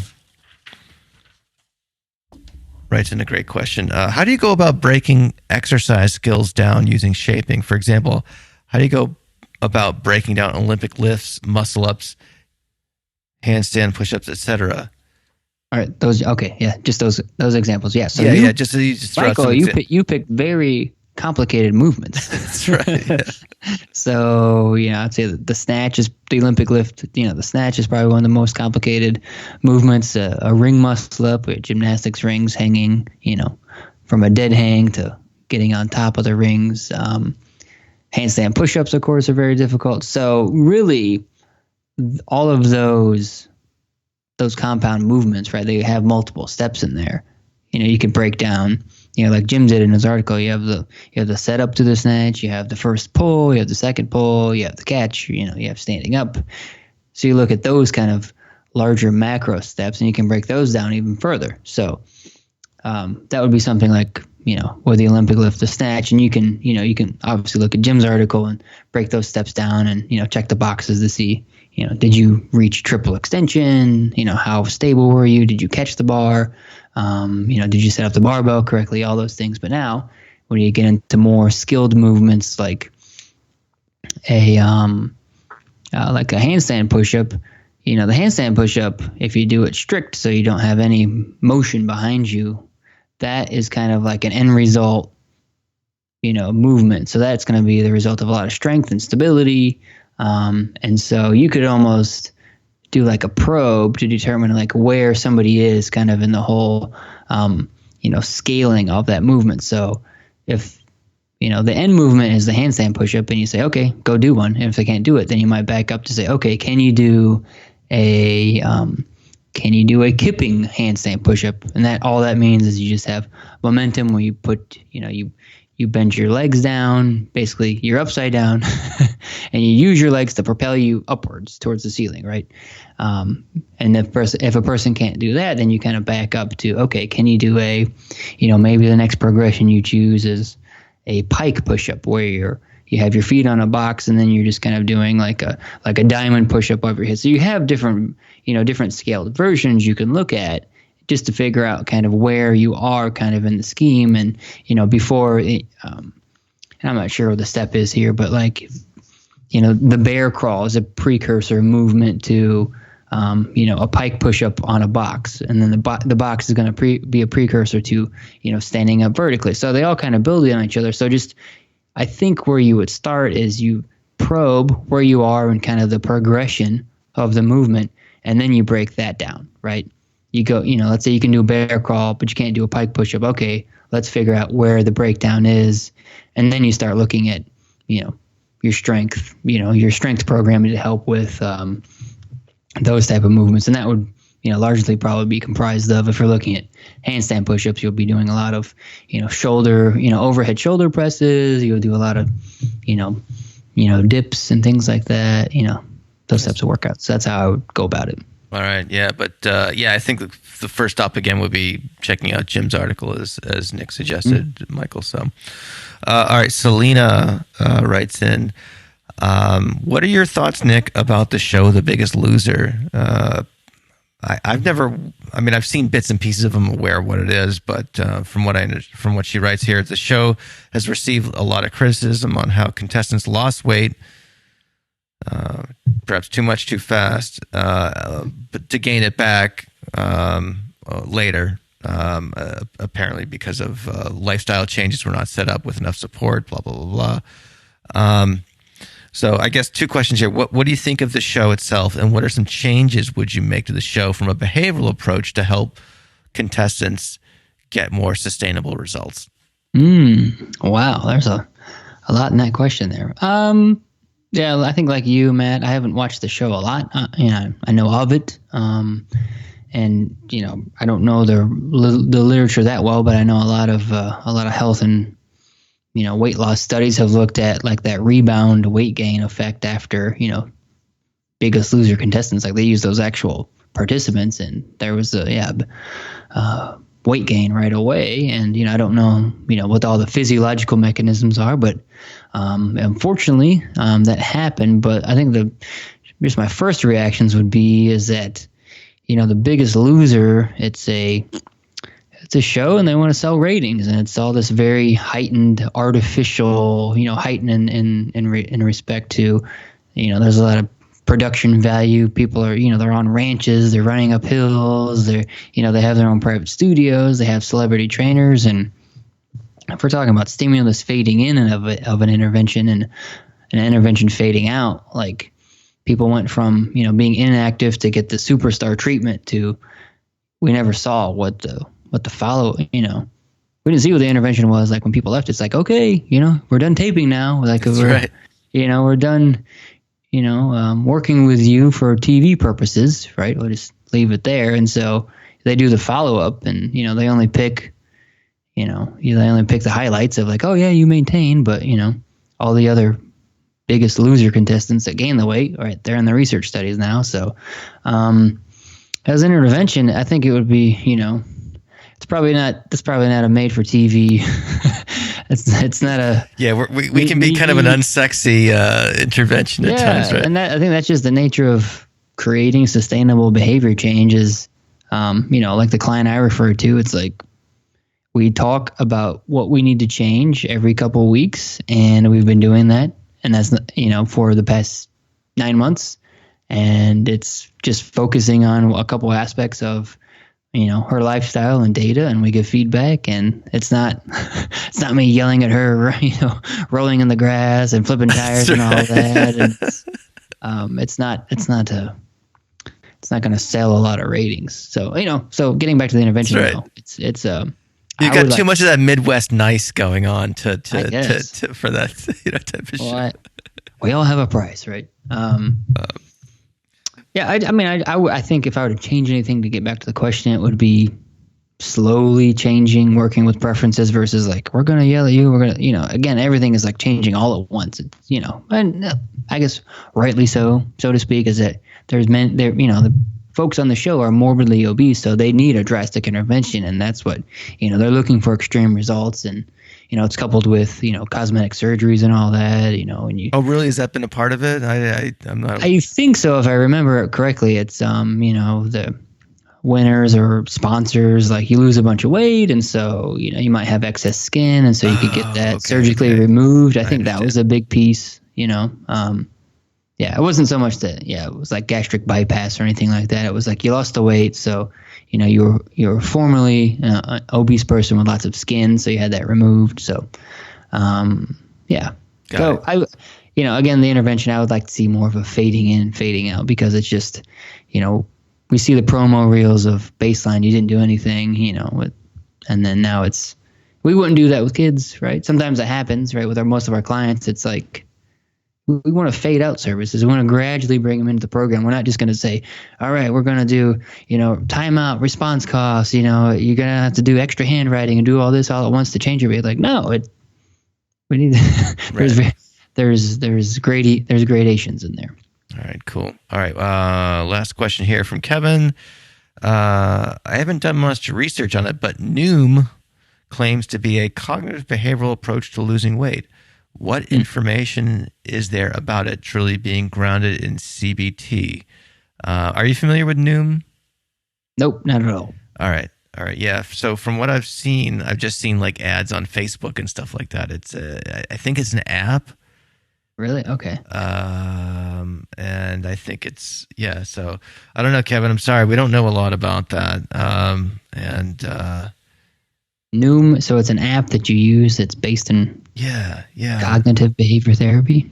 writes in a great question. How do you go about breaking exercise skills down using shaping? For example, how do you go about breaking down Olympic lifts, muscle-ups, handstand push-ups, etc.? All right, just those examples. Yeah. So just Michael, you picked very complicated movements. That's right. Yeah. So I'd say the snatch is the Olympic lift. The snatch is probably one of the most complicated movements. A ring muscle up with gymnastics rings hanging, from a dead hang to getting on top of the rings. Handstand push-ups, of course, are very difficult. So really, all of those compound movements, right? They have multiple steps in there. You can break down, like Jim did in his article. You have the setup to the snatch. You have the first pull. You have the second pull. You have the catch. You have standing up. So you look at those kind of larger macro steps, and you can break those down even further. So that would be something like with the Olympic lift, the snatch, and you can obviously look at Jim's article and break those steps down, and check the boxes to see. Did you reach triple extension? How stable were you? Did you catch the bar? Did you set up the barbell correctly? All those things. But now, when you get into more skilled movements like a handstand push-up, the handstand push-up, if you do it strict so you don't have any motion behind you, that is kind of like an end result, movement. So that's going to be the result of a lot of strength and stability. And so you could almost do like a probe to determine like where somebody is kind of in the whole, scaling of that movement. So if, the end movement is the handstand push-up and you say, okay, go do one. And if they can't do it, then you might back up to say, okay, can you do a can you do a Kipping handstand push-up? And all that means is you just have momentum where you put, you bend your legs down, basically you're upside down, and you use your legs to propel you upwards towards the ceiling, right? And if a person can't do that, then you kind of back up to, okay, can you do maybe the next progression you choose is a Pike Push-Up where you have your feet on a box and then you're just kind of doing like a diamond push-up over your head. So you have different scaled versions you can look at just to figure out kind of where you are kind of in the scheme. And, before, and I'm not sure what the step is here, but the bear crawl is a precursor movement to, a Pike push-up on a box. And then the box is going to be a precursor to, standing up vertically. So they all kind of build on each other. So I think where you would start is you probe where you are in kind of the progression of the movement, and then you break that down, right? You go, let's say you can do a bear crawl, but you can't do a Pike push-up. Okay, let's figure out where the breakdown is, and then you start looking at, your strength, your strength programming to help with those type of movements, and that would largely probably be comprised of, if you're looking at handstand push-ups, you'll be doing a lot of, shoulder, overhead shoulder presses. You'll do a lot of, dips and things like that, those types of workouts. So that's how I would go about it. All right. Yeah. But I think the first stop again would be checking out Jim's article as Nick suggested, Michael. So, all right. Selena writes in, what are your thoughts, Nick, about the show The Biggest Loser? I've seen bits and pieces of them, aware of what it is, but from what she writes here, the show has received a lot of criticism on how contestants lost weight, perhaps too much too fast, but to gain it back later, apparently because of lifestyle changes were not set up with enough support, blah, blah, blah, blah. So I guess two questions here. What do you think of the show itself, and what are some changes would you make to the show from a behavioral approach to help contestants get more sustainable results? Wow, there's a lot in that question there. Yeah, I think like you, Matt, I haven't watched the show a lot. I know of it, and I don't know the literature that well, but I know a lot of health and weight loss studies have looked at like that rebound weight gain effect after, Biggest Loser contestants. Like they use those actual participants, and there was weight gain right away. And, I don't know, what all the physiological mechanisms are, but unfortunately that happened. But I think just my first reactions would be is that, The Biggest Loser, it's a show and they want to sell ratings, and it's all this very heightened, artificial, heightened in respect to, there's a lot of production value. People are, they're on ranches, they're running up hills, they have their own private studios, they have celebrity trainers. And if we're talking about stimulus fading in and of an intervention and an intervention fading out, like people went from, being inactive to get the superstar treatment to, we never saw what the follow, we didn't see what the intervention was like when people left. It's like, okay, we're done taping now. Like, right. We're done, working with you for TV purposes, right? We'll just leave it there. And so they do the follow up, and, they only pick, they only pick the highlights of like, oh yeah, you maintain, but, all the other Biggest Loser contestants that gain the weight, right? They're in the research studies now. So, as an intervention, I think it would be, it's probably not a made for TV. it's not a. Yeah, we can be kind of an unsexy intervention at times, right? And I think that's just the nature of creating sustainable behavior changes. Like the client I referred to, it's like we talk about what we need to change every couple of weeks, and we've been doing that, and that's for the past 9 months, and it's just focusing on a couple aspects of her lifestyle and data, and we give feedback, and it's not me yelling at her, rolling in the grass and flipping tires and all that. And it's not going to sell a lot of ratings. So, so getting back to the intervention, right. It's you got too much of that Midwest nice going on to for that type of show. We all have a price, right? Yeah, I think if I were to change anything to get back to the question, it would be slowly changing, working with preferences versus like, we're going to yell at you. We're going to, again, everything is like changing all at once. It's, and I guess rightly so to speak, is that the folks on the show are morbidly obese, so they need a drastic intervention. And that's what, they're looking for extreme results. And, it's coupled with, cosmetic surgeries and all that, and you. Oh, really? Has that been a part of it? I'm not. I think so. If I remember it correctly, it's, the winners or sponsors, like you lose a bunch of weight, and so you might have excess skin, and so you could get that surgically removed. I think that was a big piece. It wasn't so much that it was like gastric bypass or anything like that. It was like you lost the weight, so you were formerly an obese person with lots of skin, so you had that removed. So so I again, the intervention, I would like to see more of a fading in, fading out, because it's just we see the promo reels of baseline, you didn't do anything, and then now we wouldn't do that with kids, right? Sometimes that happens, right? With most of our clients, it's like we want to fade out services. We want to gradually bring them into the program. We're not just going to say, all right, we're going to do, timeout, response costs, you're going to have to do extra handwriting and do all this all at once to change your weight. Like, no, we need, there's gradations in there. All right, cool. All right, last question here from Kevin. I haven't done much research on it, but Noom claims to be a cognitive behavioral approach to losing weight. What information is there about it truly being grounded in CBT? Are you familiar with Noom? Nope, not at all. All right. Yeah. So from what I've just seen like ads on Facebook and stuff like that. I think it's an app. Really? Okay. And I think so I don't know, Kevin, I'm sorry. We don't know a lot about that. Noom, so it's an app that you use that's based in cognitive behavior therapy?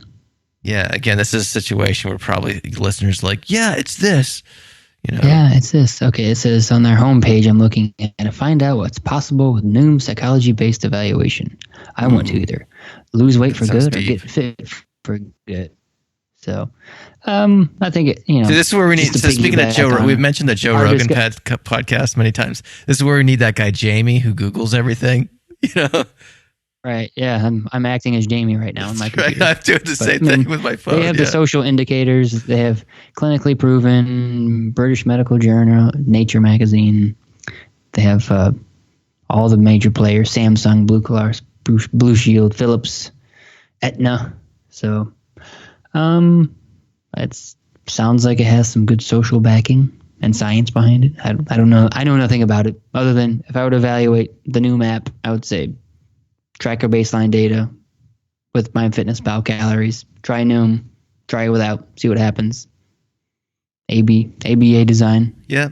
Yeah. Again, this is a situation where probably listeners are like, yeah, it's this. Yeah, it's this. Okay, it says on their homepage, I'm looking at to find out what's possible with Noom psychology-based evaluation. I want to either lose weight for good or get fit for good. So, I think So this is where we need. So speaking of Joe, we've mentioned the Joe Rogan podcast many times. This is where we need that guy Jamie who Googles everything. Right. Yeah. I'm acting as Jamie right now on my computer. Right. I'm doing the same thing with my phone. They have the social indicators. They have clinically proven, British Medical Journal, Nature magazine. They have all the major players: Samsung, Blue Shield, Philips, Aetna. So, it sounds like it has some good social backing and science behind it. I don't know. I know nothing about it other than if I would evaluate the Noom app, I would say track your baseline data with MyFitnessPal calories. Try Noom. Try it without. See what happens. ABA design. Yeah.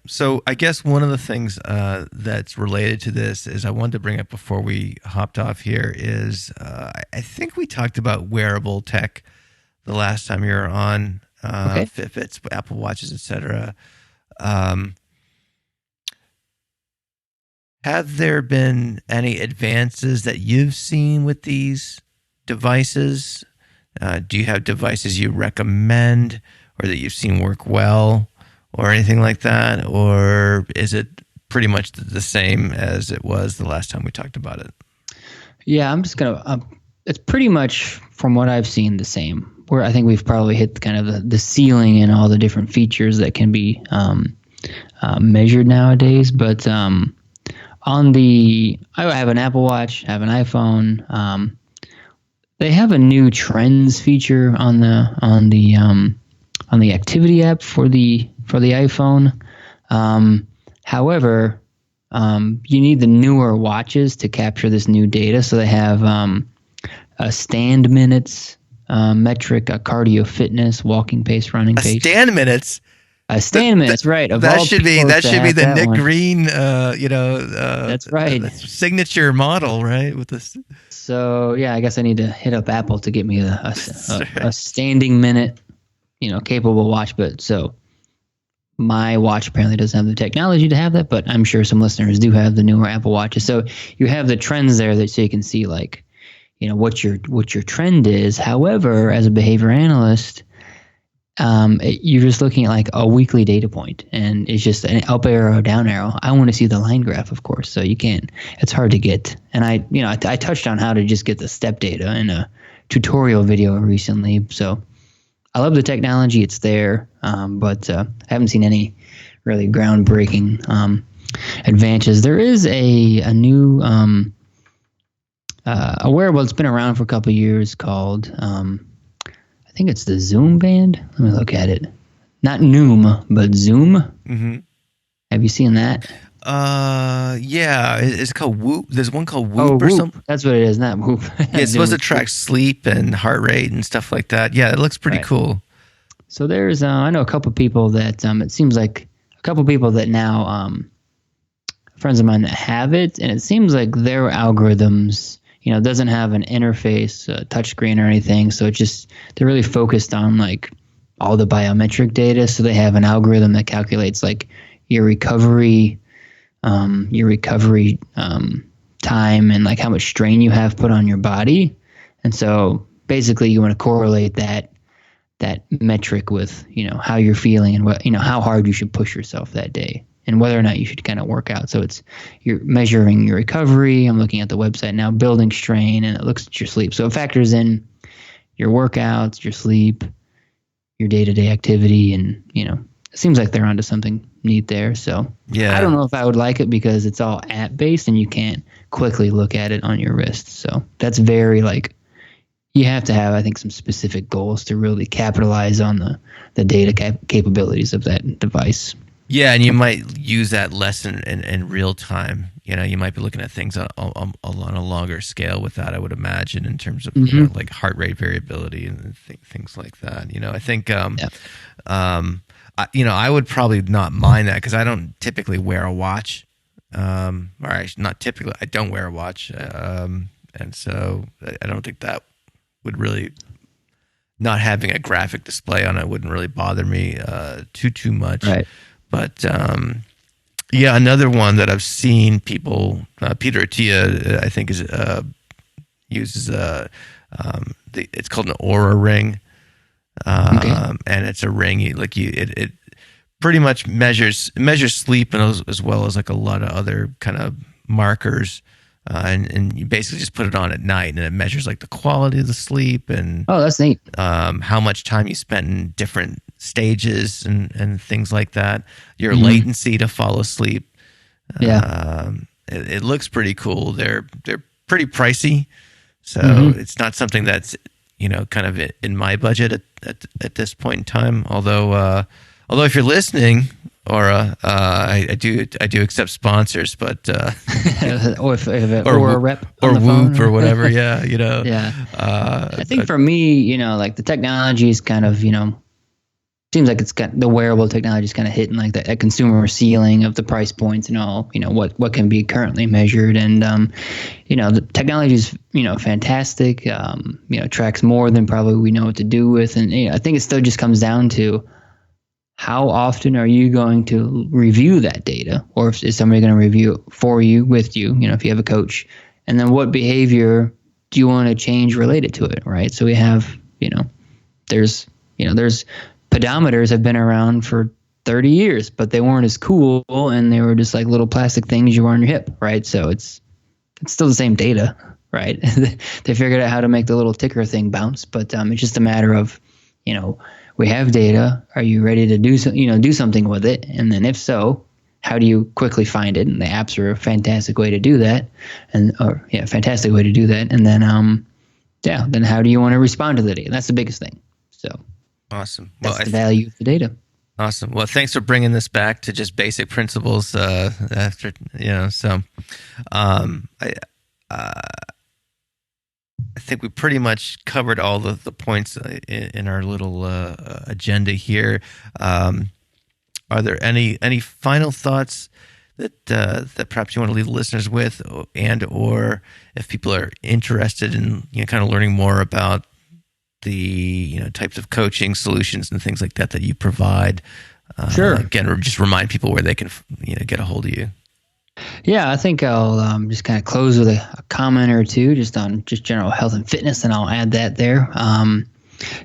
So I guess one of the things that's related to this is I wanted to bring up before we hopped off here is I think we talked about wearable tech the last time you were on, Fitbits, Apple Watches, etc. Have there been any advances that you've seen with these devices? Do you have devices you recommend or that you've seen work well or anything like that? Or is it pretty much the same as it was the last time we talked about it? Yeah, I'm just going to, it's pretty much from what I've seen the same. Where I think we've probably hit kind of the ceiling in all the different features that can be measured nowadays. But I have an Apple Watch, I have an iPhone. They have a new trends feature on the activity app for the iPhone. However, you need the newer watches to capture this new data. So they have a stand minutes metric, a cardio fitness, walking pace, running pace. Stand minutes. Stand minutes, right? That should be the Nick Green, that's right. Signature model, right? With this. So yeah, I guess I need to hit up Apple to get me a standing minute, capable watch. But so my watch apparently doesn't have the technology to have that, but I'm sure some listeners do have the newer Apple Watches. So you have the trends there so you can see like, what your trend is. However, as a behavior analyst, you're just looking at like a weekly data point, and it's just an up arrow, down arrow. I want to see the line graph, of course, so you can't. It's hard to get. And I touched on how to just get the step data in a tutorial video recently. So I love the technology; it's there, but I haven't seen any really groundbreaking advances. There is a new a wearable that's been around for a couple of years called. I think it's the Zoom band. Let me look at it. Not Noom, but Zoom. Mm-hmm. Have you seen that? Yeah. It's called Whoop. There's one called Whoop or Whoop. something. That's what it is, not Whoop. Yeah, it's supposed to track sleep and heart rate and stuff like that. Yeah, it looks pretty cool. So there's, I know a couple people that, it seems like a couple people that now, friends of mine that have it, and it seems like their algorithms, doesn't have an interface, touchscreen or anything. So it's just, they're really focused on like all the biometric data. So they have an algorithm that calculates like your recovery time and like how much strain you have put on your body. And so basically you want to correlate that metric with, how you're feeling and what, how hard you should push yourself that day, and whether or not you should kind of work out. So you're measuring your recovery. I'm looking at the website now, building strain, and it looks at your sleep. So it factors in your workouts, your sleep, your day-to-day activity, and, it seems like they're onto something neat there. So yeah, I don't know if I would like it because it's all app-based and you can't quickly look at it on your wrist. So that's very you have to have, I think, some specific goals to really capitalize on the data capabilities of that device. Yeah, and you might use that less in real time. You might be looking at things on a longer scale with that, I would imagine, in terms of like heart rate variability and things like that. I think, I would probably not mind that because I don't typically wear a watch. Not typically, I don't wear a watch. And so I don't think that would really, not having a graphic display on it wouldn't really bother me too much. Right. But another one that I've seen people, Peter Attia, I think uses it's called an Aura ring, and it's a ring. It pretty much measures sleep and as well as like a lot of other kind of markers, and you basically just put it on at night, and it measures like the quality of the sleep and that's neat. How much time you spent in different stages and things like that, your latency to fall asleep. It looks pretty cool. They're pretty pricey, so it's not something that's kind of in my budget at this point in time. Although if you're listening, Aura, I do accept sponsors, but or a rep or Whoop or whatever. Yeah, I think for me, like the technology is kind of seems like it's got the wearable technology is kind of hitting like that consumer ceiling of the price points and all, what can be currently measured. And, the technology is, fantastic, tracks more than probably we know what to do with. And I think it still just comes down to how often are you going to review that data, or is somebody going to review it for you, with you, if you have a coach, and then what behavior do you want to change related to it? Right. So we have, there's pedometers have been around for 30 years, but they weren't as cool, and they were just like little plastic things you wear on your hip, right? So it's still the same data, right? They figured out how to make the little ticker thing bounce, but it's just a matter of, we have data. Are you ready to do something with it? And then if so, how do you quickly find it? And the apps are a fantastic way to do that, fantastic way to do that. And then, then how do you want to respond to the data? That's the biggest thing. So. Awesome. That's the value of the data. Awesome. Well, thanks for bringing this back to just basic principles. After so I think we pretty much covered all the points in our little agenda here. Are there any final thoughts that perhaps you want to leave the listeners with, and or if people are interested in kind of learning more about the types of coaching solutions and things like that you provide? Sure. Again, just remind people where they can get a hold of you. Yeah, I think I'll just kind of close with a comment or two just on just general health and fitness, and I'll add that there.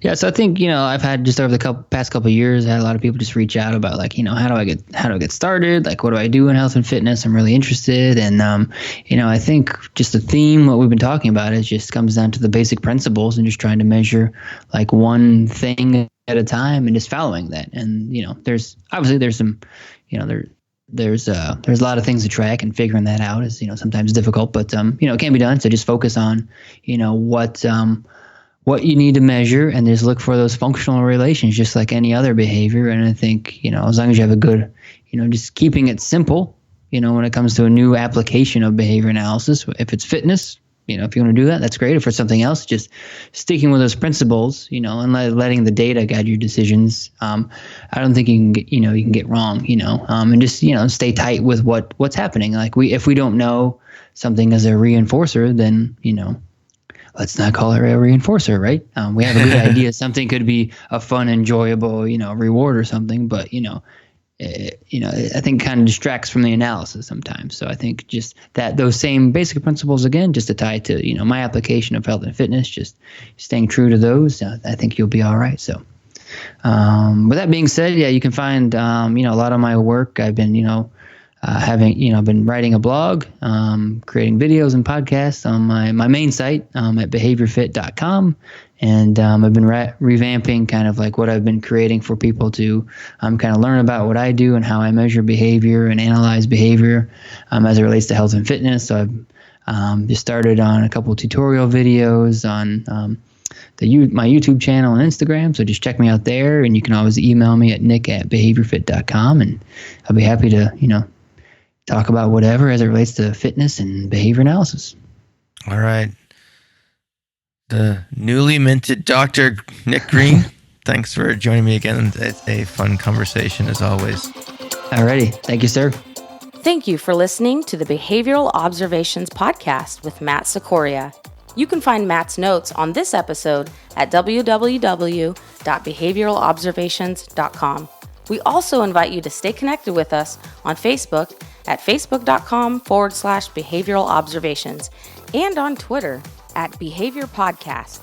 Yeah, so I think, I've had just over the past couple of years, I had a lot of people just reach out about like, how do I get started? Like, what do I do in health and fitness? I'm really interested. And, I think just the theme, what we've been talking about is just comes down to the basic principles and just trying to measure like one thing at a time and just following that. And, there's some, there's a lot of things to track, and figuring that out is, sometimes difficult, but, it can be done. So just focus on, what you need to measure, and just look for those functional relations, just like any other behavior. And I think, as long as you have a good, just keeping it simple, when it comes to a new application of behavior analysis, if it's fitness, if you want to do that, that's great. If it's something else, just sticking with those principles, and letting the data guide your decisions. I don't think you can get wrong, and just, stay tight with what's happening. Like if we don't know something as a reinforcer, then, let's not call it a reinforcer, right? We have a good idea. Something could be a fun, enjoyable, reward or something, but, I think kind of distracts from the analysis sometimes. So I think just those same basic principles, again, just to tie it to, my application of health and fitness, just staying true to those, I think you'll be all right. So with that being said, yeah, you can find, a lot of my work. I've been, I've been writing a blog, creating videos and podcasts on my main site at behaviorfit.com. And I've been revamping kind of like what I've been creating for people to kind of learn about what I do and how I measure behavior and analyze behavior as it relates to health and fitness. So I've just started on a couple tutorial videos on my YouTube channel and Instagram. So just check me out there, and you can always email me at nick@behaviorfit.com, and I'll be happy to, talk about whatever as it relates to fitness and behavior analysis. All right. The newly minted Dr. Nick Green, thanks for joining me again. It's a fun conversation as always. Alrighty. Thank you, sir. Thank you for listening to the Behavioral Observations Podcast with Matt Sikoria. You can find Matt's notes on this episode at www.behavioralobservations.com. We also invite you to stay connected with us on Facebook at facebook.com/behavioral observations and on Twitter at Behavior Podcast.